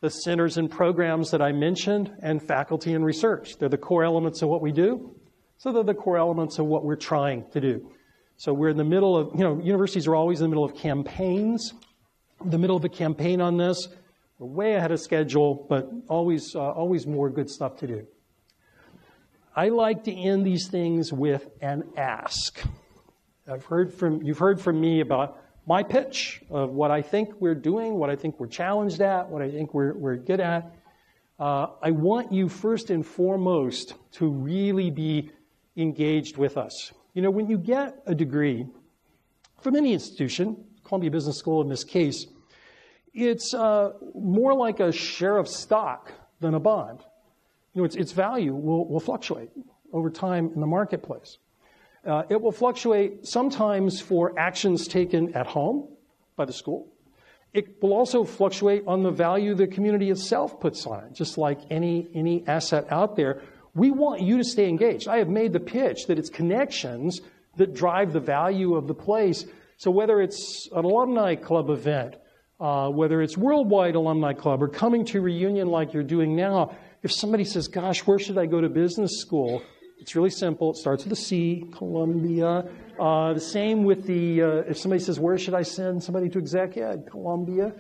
the centers and programs that I mentioned, and faculty and research. They're the core elements of what we do, so they're the core elements of what we're trying to do. So we're in the middle of, universities are always in the middle of campaigns. In the middle of a campaign on this, we're way ahead of schedule, but always more good stuff to do. I like to end these things with an ask. You've heard from me about my pitch of what I think we're doing, what I think we're challenged at, what I think we're good at. I want you first and foremost to really be engaged with us. When you get a degree from any institution, Columbia Business School in this case, it's more like a share of stock than a bond. Its value will fluctuate over time in the marketplace. It will fluctuate sometimes for actions taken at home by the school. It will also fluctuate on the value the community itself puts on it, just like any asset out there. We want you to stay engaged. I have made the pitch that it's connections that drive the value of the place. So whether it's an alumni club event, whether it's worldwide alumni club, or coming to reunion like you're doing now, if somebody says, gosh, where should I go to business school? It's really simple. It starts with a C, Columbia. The same with if somebody says, where should I send somebody to exec ed? Columbia.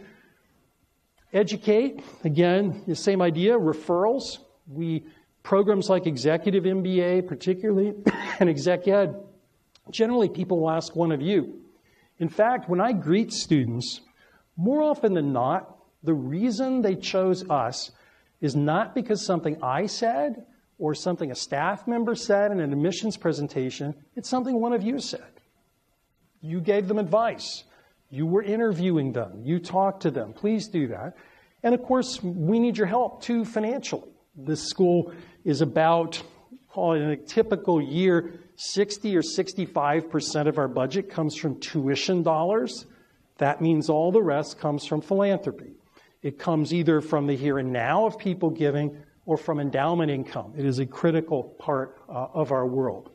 Educate, again, the same idea, referrals. Programs like executive MBA, particularly, and exec ed, generally people will ask one of you. In fact, when I greet students, more often than not, the reason they chose us is not because something I said or something a staff member said in an admissions presentation. It's something one of you said. You gave them advice. You were interviewing them. You talked to them. Please do that. And of course, we need your help too financially. This school is about, call it in a typical year, 60 or 65% of our budget comes from tuition dollars. That means all the rest comes from philanthropy. It comes either from the here and now of people giving or from endowment income. It is a critical part of our world.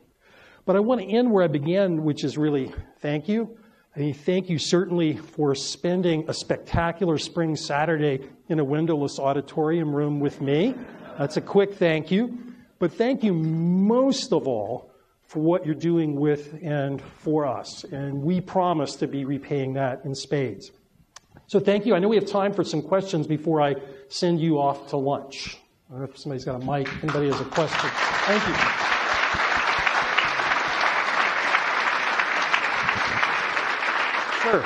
But I want to end where I began, which is really thank you. Thank you certainly for spending a spectacular spring Saturday in a windowless auditorium room with me. That's a quick thank you. But thank you most of all for what you're doing with and for us. And we promise to be repaying that in spades. So thank you. I know we have time for some questions before I send you off to lunch. I don't know if somebody's got a mic. Anybody has a question? Thank you. Sure.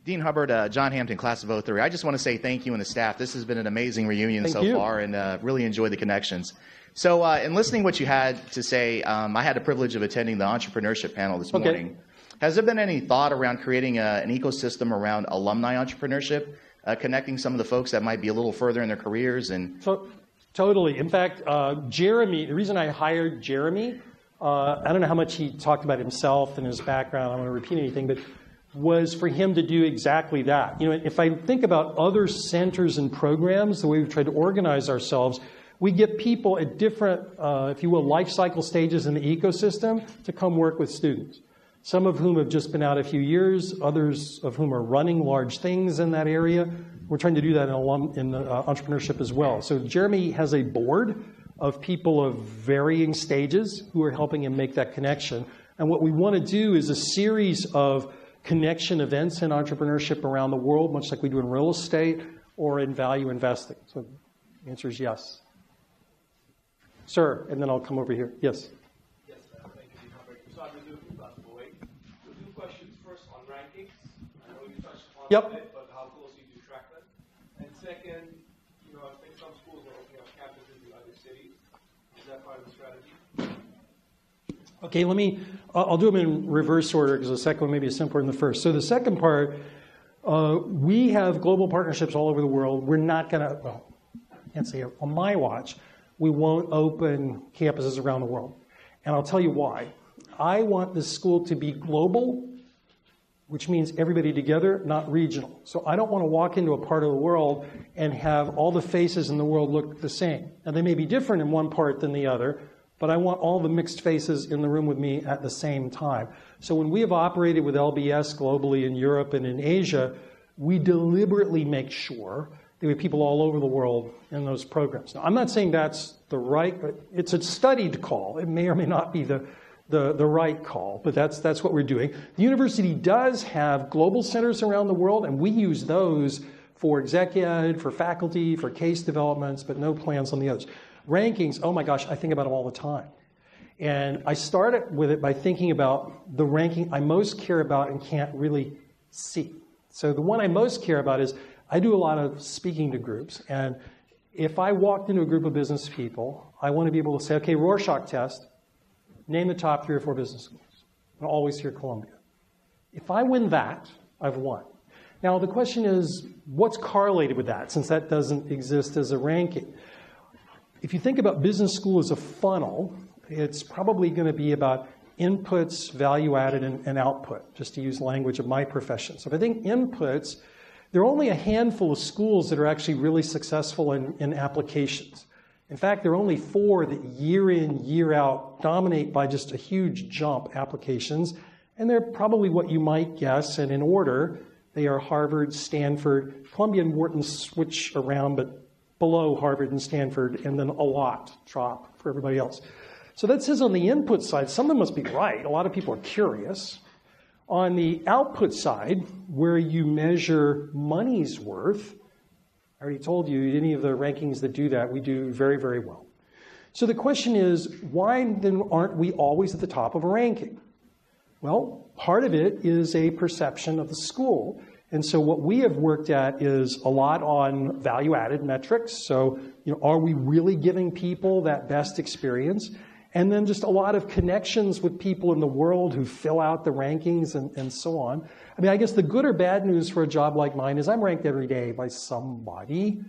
Dean Hubbard, John Hampton, class of 03. I just want to say thank you and the staff. This has been an amazing reunion so far, and really enjoyed the connections. So in listening to what you had to say, I had the privilege of attending the entrepreneurship panel this morning. Has there been any thought around creating an ecosystem around alumni entrepreneurship, connecting some of the folks that might be a little further in their careers? Totally. In fact, Jeremy, the reason I hired Jeremy, I don't know how much he talked about himself and his background. I don't want to repeat anything, but was for him to do exactly that. If I think about other centers and programs, the way we've tried to organize ourselves, we get people at different, if you will, life cycle stages in the ecosystem to come work with students. Some of whom have just been out a few years, others of whom are running large things in that area. We're trying to do that in entrepreneurship as well. So Jeremy has a board of people of varying stages who are helping him make that connection. And what we want to do is a series of connection events in entrepreneurship around the world, much like we do in real estate or in value investing. So the answer is yes. Sir, and then I'll come over here. Yes. Yes, thank you, Hubbard. So I'm going to do a possible way. So two questions. First, on rankings. I know you touched upon it, but how closely do you track them? And second, I think some schools are opening up campuses in other cities. Is that part of the strategy? Okay, I'll do them in reverse order because the second one may be simpler than the first. So the second part, we have global partnerships all over the world. We're not going to, well, I can't say it, on my watch, we won't open campuses around the world. And I'll tell you why. I want this school to be global, which means everybody together, not regional. So I don't want to walk into a part of the world and have all the faces in the world look the same. Now, they may be different in one part than the other, but I want all the mixed faces in the room with me at the same time. So when we have operated with LBS globally in Europe and in Asia, we deliberately make sure that we have people all over the world in those programs. Now, I'm not saying that's the right, but it's a studied call. It may or may not be the right call, but that's what we're doing. The university does have global centers around the world, and we use those for exec ed, for faculty, for case developments, but no plans on the others. Rankings, oh my gosh, I think about them all the time. And I started with it by thinking about the ranking I most care about and can't really see. So the one I most care about is I do a lot of speaking to groups, and if I walked into a group of business people, I want to be able to say, okay, Rorschach test, name the top 3 or 4 business schools. I always hear Columbia. If I win that, I've won. Now the question is, what's correlated with that, since that doesn't exist as a ranking? If you think about business school as a funnel, it's probably going to be about inputs, value added, and output, just to use language of my profession. So if I think inputs, there are only a handful of schools that are actually really successful in applications. In fact, there are only 4 that year in, year out dominate by just a huge jump applications, and they're probably what you might guess, and in order, they are Harvard, Stanford, Columbia and Wharton switch around, but below Harvard and Stanford, and then a lot drop for everybody else. So that says on the input side, some of them must be right. A lot of people are curious. On the output side, where you measure money's worth, I already told you, any of the rankings that do that, we do very, very well. So the question is, why then aren't we always at the top of a ranking? Well, part of it is a perception of the school. And so what we have worked at is a lot on value-added metrics. So, are we really giving people that best experience? And then just a lot of connections with people in the world who fill out the rankings and so on. I mean, I guess the good or bad news for a job like mine is I'm ranked every day by somebody.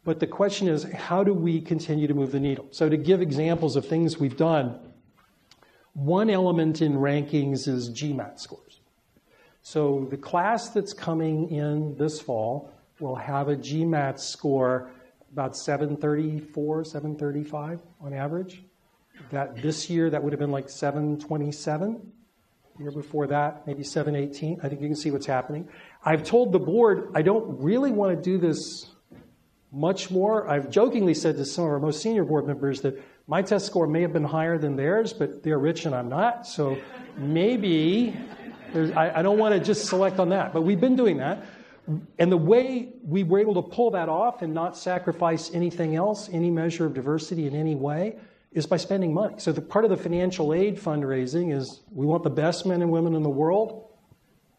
But the question is, how do we continue to move the needle? So to give examples of things we've done, one element in rankings is GMAT scores. So the class that's coming in this fall will have a GMAT score about 734, 735 on average. That this year, that would have been like 727. The year before that, maybe 718. I think you can see what's happening. I've told the board I don't really want to do this much more. I've jokingly said to some of our most senior board members that my test score may have been higher than theirs, but they're rich and I'm not. So maybe I don't want to just select on that. But we've been doing that. And the way we were able to pull that off and not sacrifice anything else, any measure of diversity in any way, is by spending money. So the part of the financial aid fundraising is we want the best men and women in the world.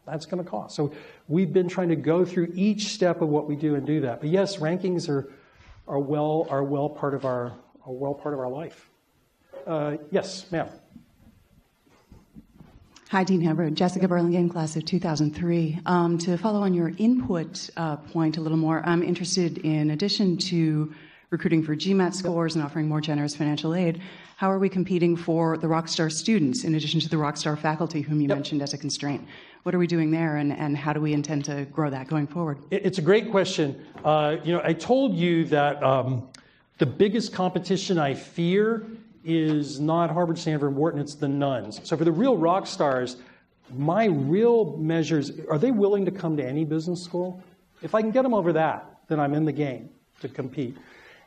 That's going to cost. So we've been trying to go through each step of what we do and do that. But yes, rankings are well part of our life. Yes, ma'am. Hi, Dean Hubbard. Jessica Burlingame, class of 2003. To follow on your input point a little more, I'm interested, in addition to recruiting for GMAT scores and offering more generous financial aid, how are we competing for the Rockstar students in addition to the Rockstar faculty whom you mentioned as a constraint? What are we doing there, and how do we intend to grow that going forward? It's a great question. I told you that the biggest competition I fear is not Harvard, Stanford, and Wharton, it's the nuns. So for the real rock stars, my real measures, are they willing to come to any business school? If I can get them over that, then I'm in the game to compete.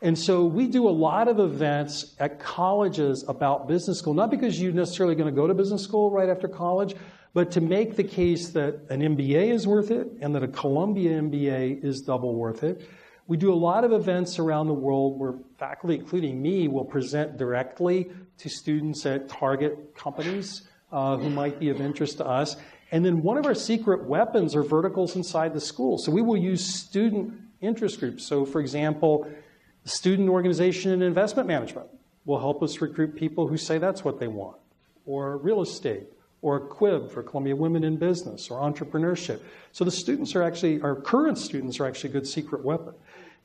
And so we do a lot of events at colleges about business school, not because you're necessarily going to go to business school right after college, but to make the case that an MBA is worth it and that a Columbia MBA is double worth it. We do a lot of events around the world where faculty, including me, will present directly to students at target companies who might be of interest to us. And then one of our secret weapons are verticals inside the school. So we will use student interest groups. So, for example, student organization and investment management will help us recruit people who say that's what they want, or real estate, or QUIB for Columbia Women in Business, or entrepreneurship. So the students are actually, our current students are actually a good secret weapon.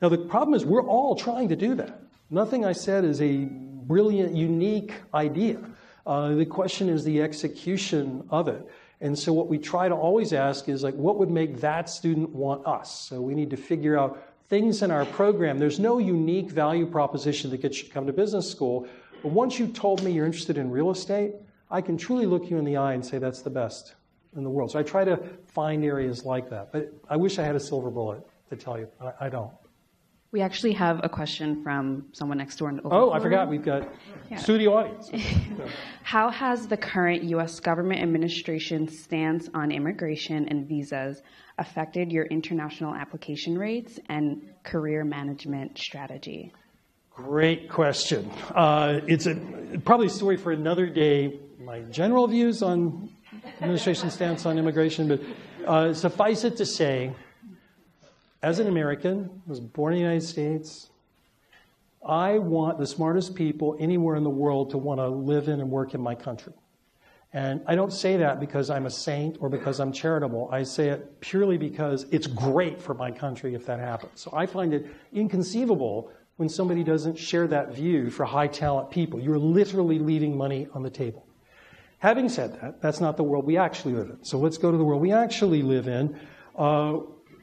Now the problem is we're all trying to do that. Nothing I said is a brilliant, unique idea. The question is the execution of it. And so what we try to always ask is, like, what would make that student want us? So we need to figure out things in our program. There's no unique value proposition that gets you to come to business school. But once you've told me you're interested in real estate, I can truly look you in the eye and say that's the best in the world. So I try to find areas like that. But I wish I had a silver bullet to tell you. I don't. We actually have a question from someone next door. Oh, I forgot. We've got studio audience. How has the current U.S. government administration stance on immigration and visas affected your international application rates and career management strategy? Great question. It's probably a story for another day, my general views on administration stance on immigration, but suffice it to say, as an American, I was born in the United States, I want the smartest people anywhere in the world to want to live in and work in my country. And I don't say that because I'm a saint or because I'm charitable. I say it purely because it's great for my country if that happens. So I find it inconceivable when somebody doesn't share that view for high talent people. You're literally leaving money on the table. Having said that, that's not the world we actually live in. So let's go to the world we actually live in.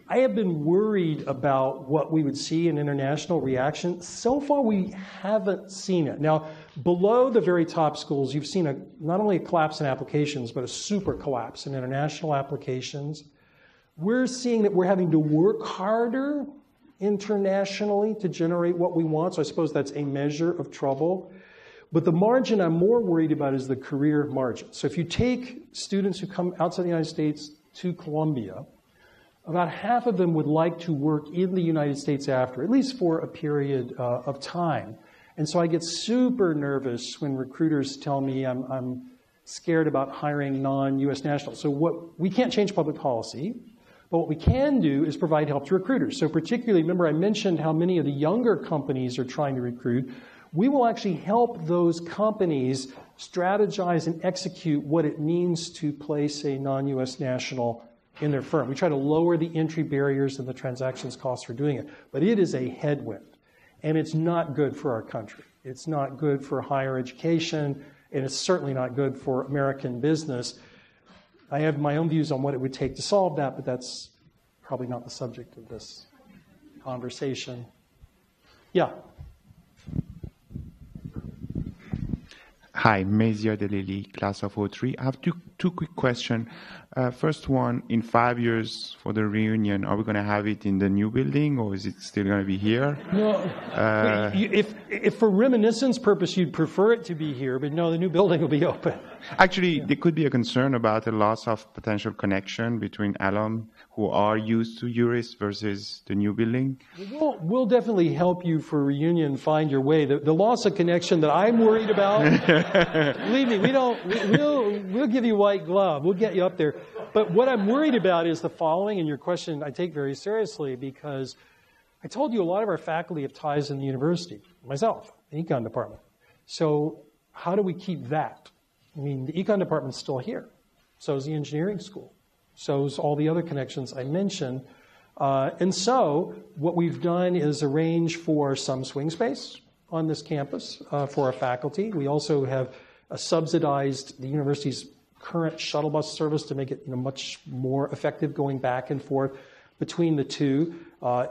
I have been worried about what we would see in international reaction. So far, we haven't seen it. Now, below the very top schools, you've seen not only a collapse in applications, but a super collapse in international applications. We're seeing that we're having to work harder internationally to generate what we want. So I suppose that's a measure of trouble. But the margin I'm more worried about is the career margin. So if you take students who come outside the United States to Columbia, about half of them would like to work in the United States after, at least for a period of time. And so I get super nervous when recruiters tell me I'm scared about hiring non-U.S. nationals. So we can't change public policy, but what we can do is provide help to recruiters. So particularly, remember I mentioned how many of the younger companies are trying to recruit. We will actually help those companies strategize and execute what it means to place a non-U.S. national in their firm. We try to lower the entry barriers and the transactions costs for doing it. But it is a headwind, and it's not good for our country. It's not good for higher education, and it's certainly not good for American business. I have my own views on what it would take to solve that, but that's probably not the subject of this conversation. Yeah. Hi, Mazia Delili, class of 03. I have two quick questions. First one, in 5 years for the reunion, are we going to have it in the new building, or is it still going to be here? No, if for reminiscence purpose you'd prefer it to be here, but no, the new building will be open. Actually, there could be a concern about a loss of potential connection between alum who are used to URIS versus the new building. We'll definitely help you for reunion find your way. The loss of connection that I'm worried about, believe me, we'll give you white glove. We'll get you up there. But what I'm worried about is the following, and your question I take very seriously, because I told you a lot of our faculty have ties in the university, myself, the econ department. So how do we keep that? I mean, the econ department's still here. So is the engineering school. So is all the other connections I mentioned. And so what we've done is arrange for some swing space on this campus for our faculty. We also have subsidized the university's current shuttle bus service to make it much more effective going back and forth between the two.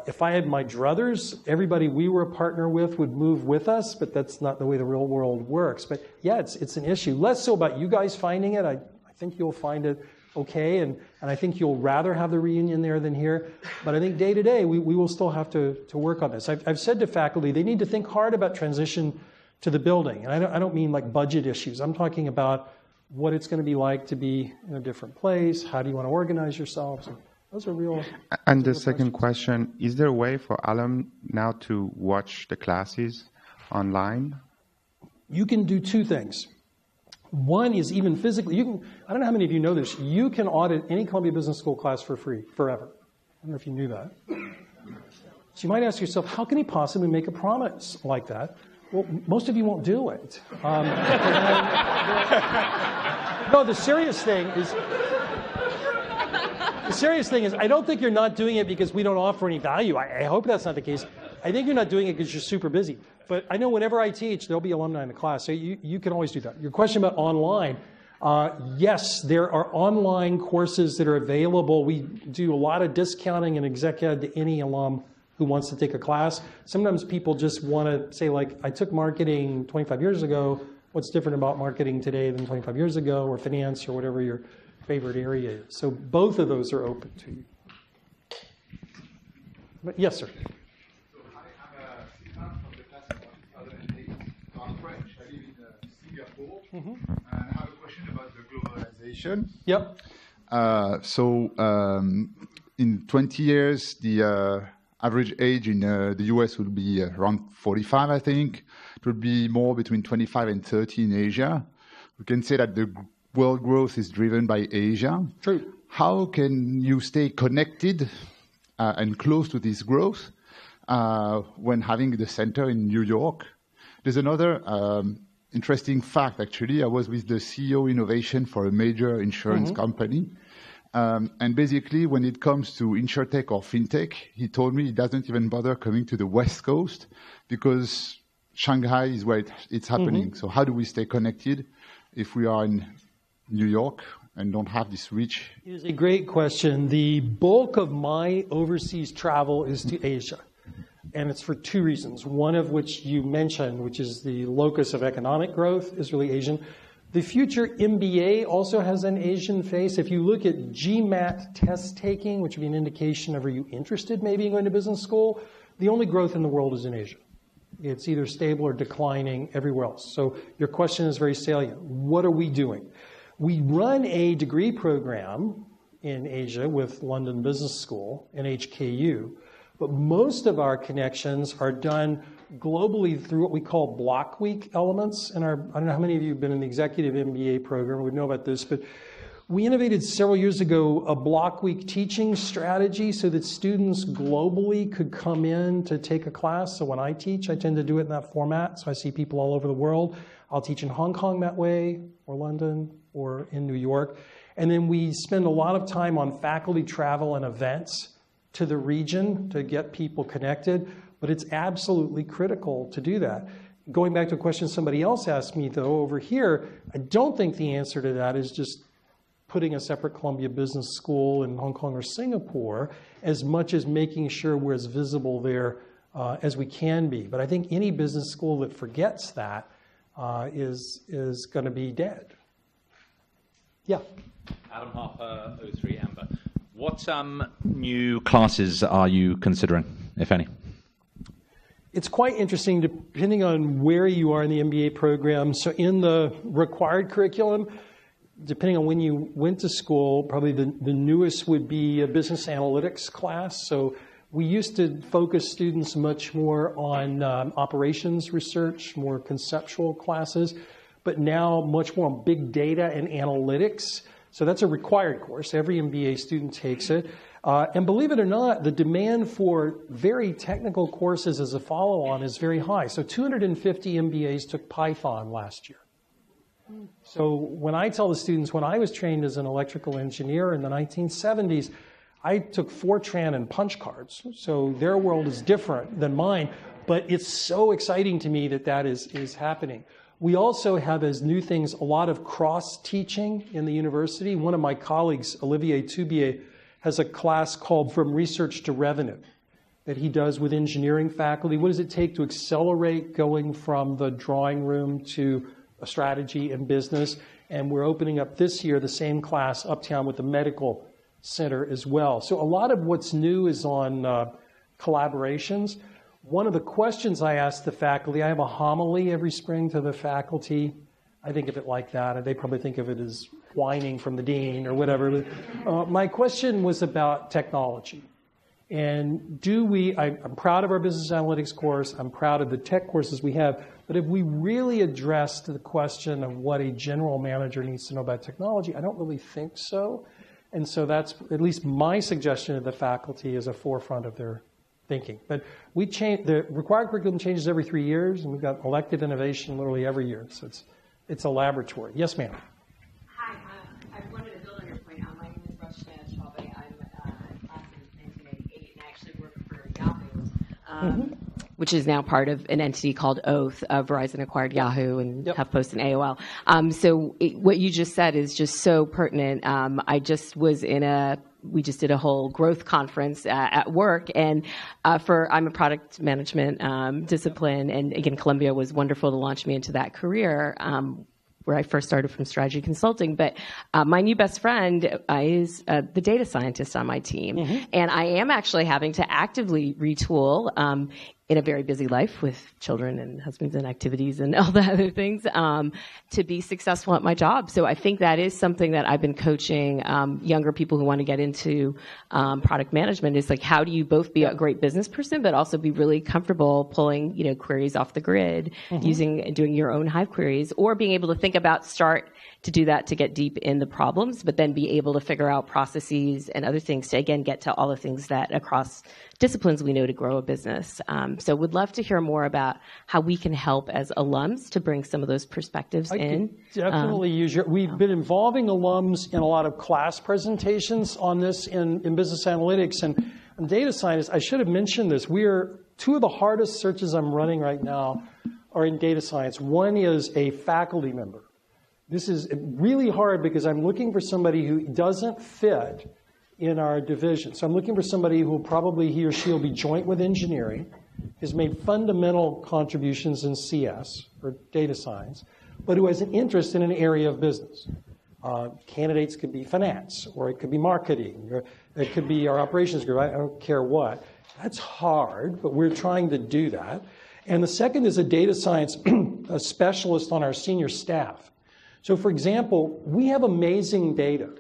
If I had my druthers, everybody we were a partner with would move with us, but that's not the way the real world works. But yeah, it's an issue. Less so about you guys finding it. I think you'll find it okay, and I think you'll rather have the reunion there than here. But I think day to day, we will still have to work on this. I've said to faculty, they need to think hard about transition to the building. And I don't mean like budget issues. I'm talking about what it's going to be like to be in a different place. How do you want to organize yourselves? And those are real. And the second question, is there a way for alum now to watch the classes online? You can do two things. One is even physically, I don't know how many of you know this, you can audit any Columbia Business School class for free, forever. I don't know if you knew that. So you might ask yourself, how can he possibly make a promise like that? Well, most of you won't do it. No, the serious thing is, I don't think you're not doing it because we don't offer any value. I hope that's not the case. I think you're not doing it because you're super busy. But I know whenever I teach, there'll be alumni in the class, so you can always do that. Your question about online, yes, there are online courses that are available. We do a lot of discounting and exec ed to any alum who wants to take a class. Sometimes people just want to say, like, I took marketing 25 years ago. What's different about marketing today than 25 years ago, or finance, or whatever your favorite area is? So both of those are open to you. But yes, sir. So I'm a student from the class of 2008. I'm French. I live in Singapore. And I have a question about the globalization. Yep. In 20 years, the average age in the US will be around 45, I think. It will be more between 25 and 30 in Asia. We can say that the world growth is driven by Asia. True. How can you stay connected and close to this growth when having the center in New York? There's another interesting fact, actually. I was with the CEO innovation for a major insurance company. And basically, when it comes to insurtech or fintech, he told me he doesn't even bother coming to the West Coast because Shanghai is where it's happening. So how do we stay connected if we are in New York and don't have this reach? It is a great question. The bulk of my overseas travel is to Asia. And it's for two reasons. One of which you mentioned, which is the locus of economic growth, is really Asian. The future MBA also has an Asian face. If you look at GMAT test taking, which would be an indication of are you interested maybe in going to business school, the only growth in the world is in Asia. It's either stable or declining everywhere else. So your question is very salient. What are we doing? We run a degree program in Asia with London Business School and HKU, but most of our connections are done globally through what we call block week elements. And I don't know how many of you have been in the executive MBA program, would know about this, but we innovated several years ago a block week teaching strategy so that students globally could come in to take a class. So when I teach, I tend to do it in that format. So I see people all over the world. I'll teach in Hong Kong that way, or London, or in New York. And then we spend a lot of time on faculty travel and events to the region to get people connected. But it's absolutely critical to do that. Going back to a question somebody else asked me, though, over here, I don't think the answer to that is just putting a separate Columbia Business School in Hong Kong or Singapore, as much as making sure we're as visible there as we can be. But I think any business school that forgets that is going to be dead. Yeah. Adam Harper, 03 Amber. What new classes are you considering, if any? It's quite interesting depending on where you are in the MBA program. So in the required curriculum, depending on when you went to school, probably the newest would be a business analytics class. So we used to focus students much more on operations research, more conceptual classes, but now much more on big data and analytics. So that's a required course. Every MBA student takes it. And believe it or not, the demand for very technical courses as a follow-on is very high. So 250 MBAs took Python last year. So when I tell the students, when I was trained as an electrical engineer in the 1970s, I took Fortran and punch cards. So their world is different than mine. But it's so exciting to me that that is happening. We also have, as new things, a lot of cross-teaching in the university. One of my colleagues, Olivier Toubier, has a class called From Research to Revenue that he does with engineering faculty. What does it take to accelerate going from the drawing room to a strategy and business? And we're opening up this year the same class uptown with the medical center as well. So a lot of what's new is on collaborations. One of the questions I ask the faculty, I have a homily every spring to the faculty. I think of it like that, and they probably think of it as whining from the dean or whatever. My question was about technology. And I'm proud of our business analytics course, I'm proud of the tech courses we have, but have we really addressed the question of what a general manager needs to know about technology? I don't really think so. And so that's at least my suggestion to the faculty is a forefront of their thinking. But we change, the required curriculum changes every 3 years, and we've got elective innovation literally every year. So it's a laboratory. Yes, ma'am. Hi, I wanted to build on your point. My name is Roshna Chaube. I'm a class of 1998, and I actually work for Yahoo, which is now part of an entity called Oath. Verizon acquired Yahoo and HuffPost and AOL. What you just said is just so pertinent. I just was we just did a whole growth conference at work, and I'm a product management discipline, and again, Columbia was wonderful to launch me into that career. Where I first started from strategy consulting, but my new best friend is the data scientist on my team, and I am actually having to actively retool in a very busy life with children and husbands and activities and all the other things to be successful at my job. So I think that is something that I've been coaching younger people who want to get into product management. Is like, how do you both be a great business person, but also be really comfortable pulling, queries off the grid, doing your own Hive queries, or being able to start to do that to get deep in the problems, but then be able to figure out processes and other things to, again, get to all the things that across disciplines we know to grow a business. So would love to hear more about how we can help as alums to bring some of those perspectives in. Definitely we've been involving alums in a lot of class presentations on this in business analytics and data science. I should have mentioned this. Two of the hardest searches I'm running right now are in data science. One is a faculty member. This is really hard because I'm looking for somebody who doesn't fit in our division. So I'm looking for somebody who probably he or she will be joint with engineering, has made fundamental contributions in CS or data science, but who has an interest in an area of business. Candidates could be finance, or it could be marketing, or it could be our operations group. I don't care what. That's hard, but we're trying to do that. And the second is a data science a specialist on our senior staff. So, for example, we have amazing data.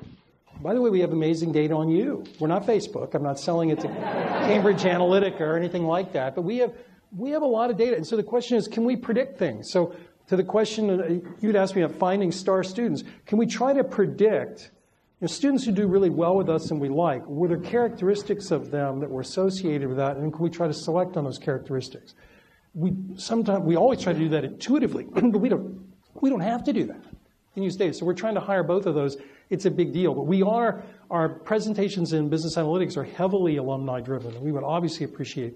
By the way, we have amazing data on you. We're not Facebook. I'm not selling it to Cambridge Analytica or anything like that. But we have a lot of data. And so the question is, can we predict things? So to the question you'd asked me about finding star students, can we try to predict students who do really well with us and we like, were there characteristics of them that were associated with that, and can we try to select on those characteristics? We always try to do that intuitively, but we don't have to do that. In use data. So we're trying to hire both of those. It's a big deal. But our presentations in business analytics are heavily alumni driven. And we would obviously appreciate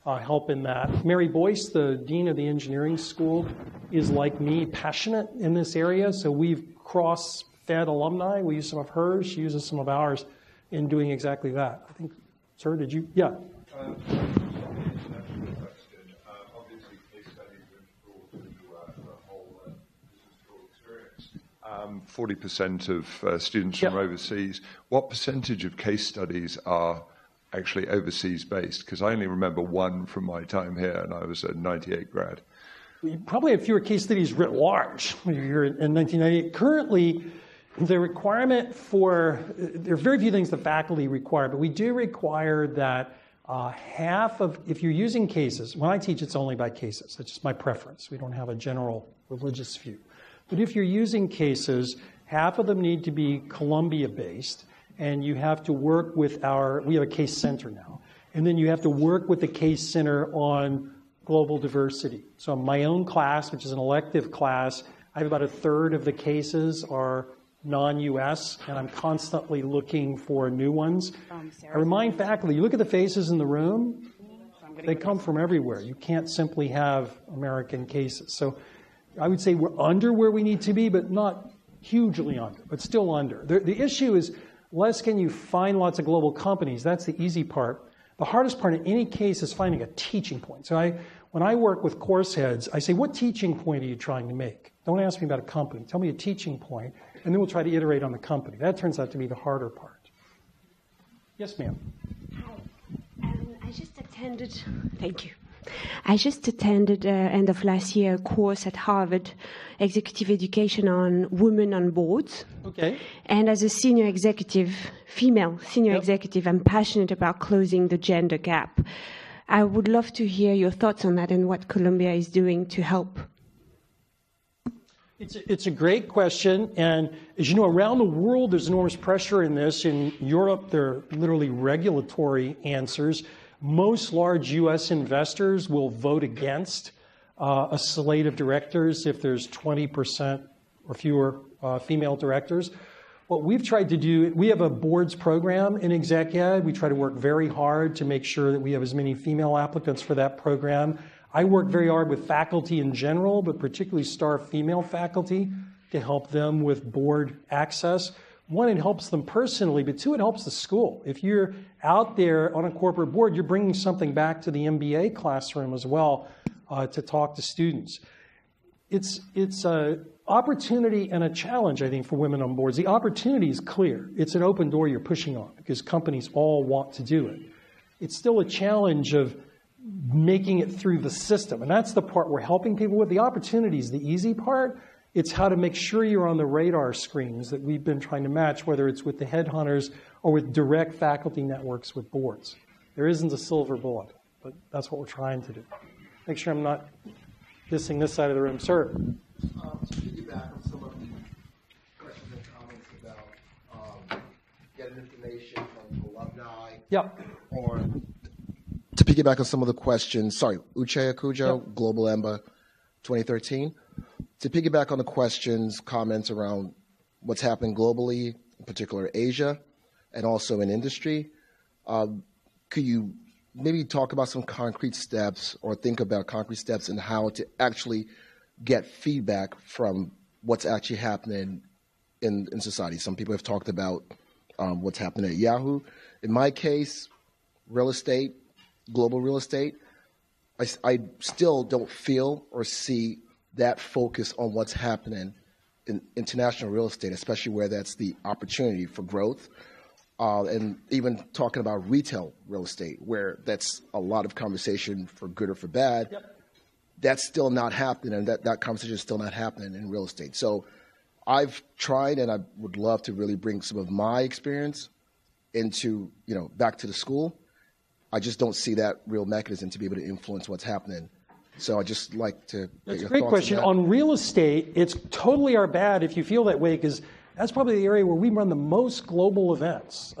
help in that. Mary Boyce, the dean of the engineering school, is like me, passionate in this area. So we've cross-fed alumni. We use some of hers. She uses some of ours in doing exactly that. I think, sir, did you? Yeah. Obviously, case studies are integral to the whole business school experience. 40% of students from overseas. What percentage of case studies are actually overseas based? Because I only remember one from my time here, and I was a 98 grad. You probably have fewer case studies writ large when you're in 1998. Currently, the requirement there are very few things the faculty require, but we do require that half of, if you're using cases, when I teach it's only by cases, that's just my preference. We don't have a general religious view. But if you're using cases, half of them need to be Columbia-based, and you have to work with we have a case center now, and then you have to work with the case center on global diversity. So my own class, which is an elective class, I have about a third of the cases are non-US, and I'm constantly looking for new ones. I remind faculty, you look at the faces in the room, they come from everywhere. You can't simply have American cases. So I would say we're under where we need to be, but not hugely under, but still under. The issue is less can you find lots of global companies. That's the easy part. The hardest part in any case is finding a teaching point. So when I work with course heads, I say, what teaching point are you trying to make? Don't ask me about a company. Tell me a teaching point, and then we'll try to iterate on the company. That turns out to be the harder part. Yes, ma'am. Hi. I just attended, thank you. I just attended end of last year a course at Harvard, Executive Education on Women on Boards. Okay. And as a senior executive, female senior executive, I'm passionate about closing the gender gap. I would love to hear your thoughts on that and what Columbia is doing to help. It's a great question, and as you know, around the world there's enormous pressure in this. In Europe, there are literally regulatory answers. most large U.S. investors will vote against a slate of directors if there's 20% or fewer female directors. What we've tried to do, we have a boards program in Exec Ed. We try to work very hard to make sure that we have as many female applicants for that program. I work very hard with faculty in general, but particularly star female faculty to help them with board access. One, it helps them personally, but two, it helps the school. If you're out there on a corporate board, you're bringing something back to the MBA classroom as well to talk to students. It's an opportunity and a challenge, I think, for women on boards. The opportunity is clear. It's an open door you're pushing on because companies all want to do it. It's still a challenge of making it through the system, and that's the part we're helping people with. The opportunity is the easy part. It's how to make sure you're on the radar screens that we've been trying to match, whether it's with the headhunters or with direct faculty networks with boards. There isn't a silver bullet, but that's what we're trying to do. Make sure I'm not dissing this side of the room. Sir? To piggyback on some of the questions and comments about getting information from alumni. Yep. Or to piggyback on some of the questions, Uche Akujo, yep. Global EMBA 2013. To piggyback on the questions, comments around what's happening globally, in particular Asia, and also in industry, could you maybe talk about some concrete steps or think about concrete steps in how to actually get feedback from what's actually happening in society? Some people have talked about what's happening at Yahoo. In my case, real estate, global real estate, I still don't feel or see that focus on what's happening in international real estate, especially where that's the opportunity for growth. And even talking about retail real estate, where that's a lot of conversation for good or for bad, yep. That's still not happening, and that conversation is still not happening in real estate. So I've tried, and I would love to really bring some of my experience into, back to the school. I just don't see that real mechanism to be able to influence what's happening. So I'd just like to get your thoughts on that. That's a great question. On real estate, it's totally our bad if you feel that way, because that's probably the area where we run the most global events.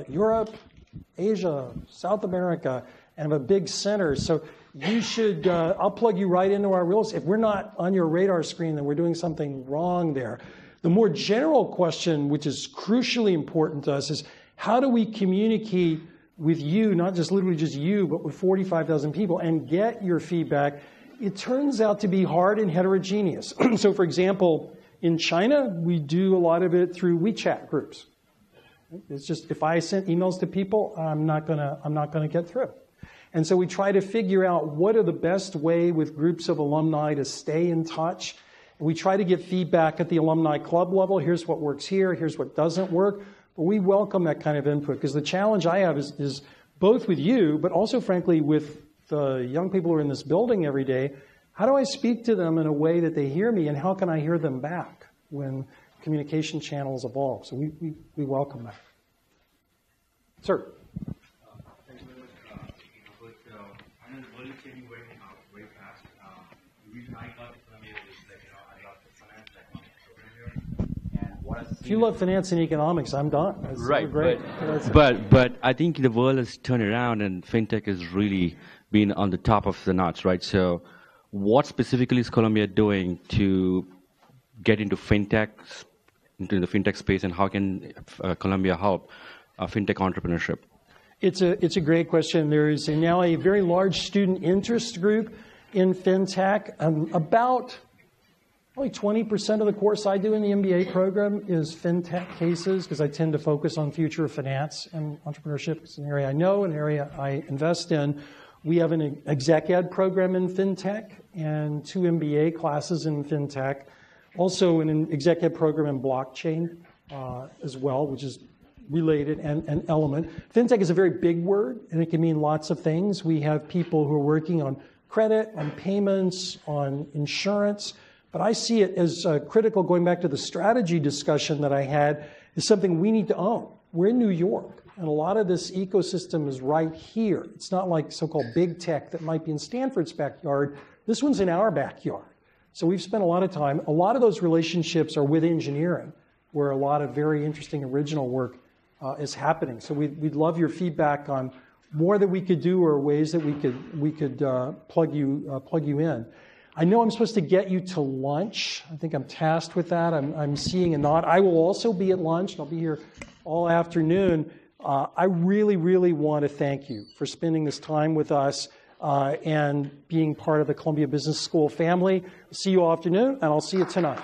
Europe, Asia, South America, and have a big center. So you should, I'll plug you right into our real estate. If we're not on your radar screen, then we're doing something wrong there. The more general question, which is crucially important to us, is how do we communicate with you, not just literally just you, but with 45,000 people, and get your feedback? It turns out to be hard and heterogeneous. So, for example, in China, we do a lot of it through WeChat groups. It's just, if I sent emails to people, I'm not gonna get through. And so we try to figure out what are the best way with groups of alumni to stay in touch. And we try to get feedback at the alumni club level. Here's what works here, here's what doesn't work. But we welcome that kind of input, because the challenge I have is both with you, but also, frankly, with the young people who are in this building every day. How do I speak to them in a way that they hear me, and how can I hear them back when communication channels evolve? So we welcome that. Sir? Thank you very much. I know the world is changing very fast. The reason I got it from you is that, I got the finance economics program here. And what I've seen, if you love finance and economics, I'm done. That's right, great. But I think the world has turned around, and fintech has really been on the top of the notch, right? So what specifically is Columbia doing to get into fintech, into the fintech space, and how can Columbia help fintech entrepreneurship? It's a great question. There is now a very large student interest group in fintech. About only 20% of the course I do in the MBA program is fintech cases, because I tend to focus on future of finance and entrepreneurship. It's an area I know, an area I invest in. We have an exec ed program in fintech and 2 MBA classes in fintech. Also an exec ed program in blockchain as well, which is related and an element. Fintech is a very big word, and it can mean lots of things. We have people who are working on credit, on payments, on insurance. But I see it as critical, going back to the strategy discussion that I had, is something we need to own. We're in New York, and a lot of this ecosystem is right here. It's not like so-called big tech that might be in Stanford's backyard. This one's in our backyard. So we've spent a lot of time. A lot of those relationships are with engineering, where a lot of very interesting original work is happening. So we'd love your feedback on more that we could do or ways that we could plug you in. I know I'm supposed to get you to lunch. I think I'm tasked with that. I'm seeing a nod. I will also be at lunch, and I'll be here all afternoon. I really, really want to thank you for spending this time with us and being part of the Columbia Business School family. See you all afternoon, and I'll see you tonight.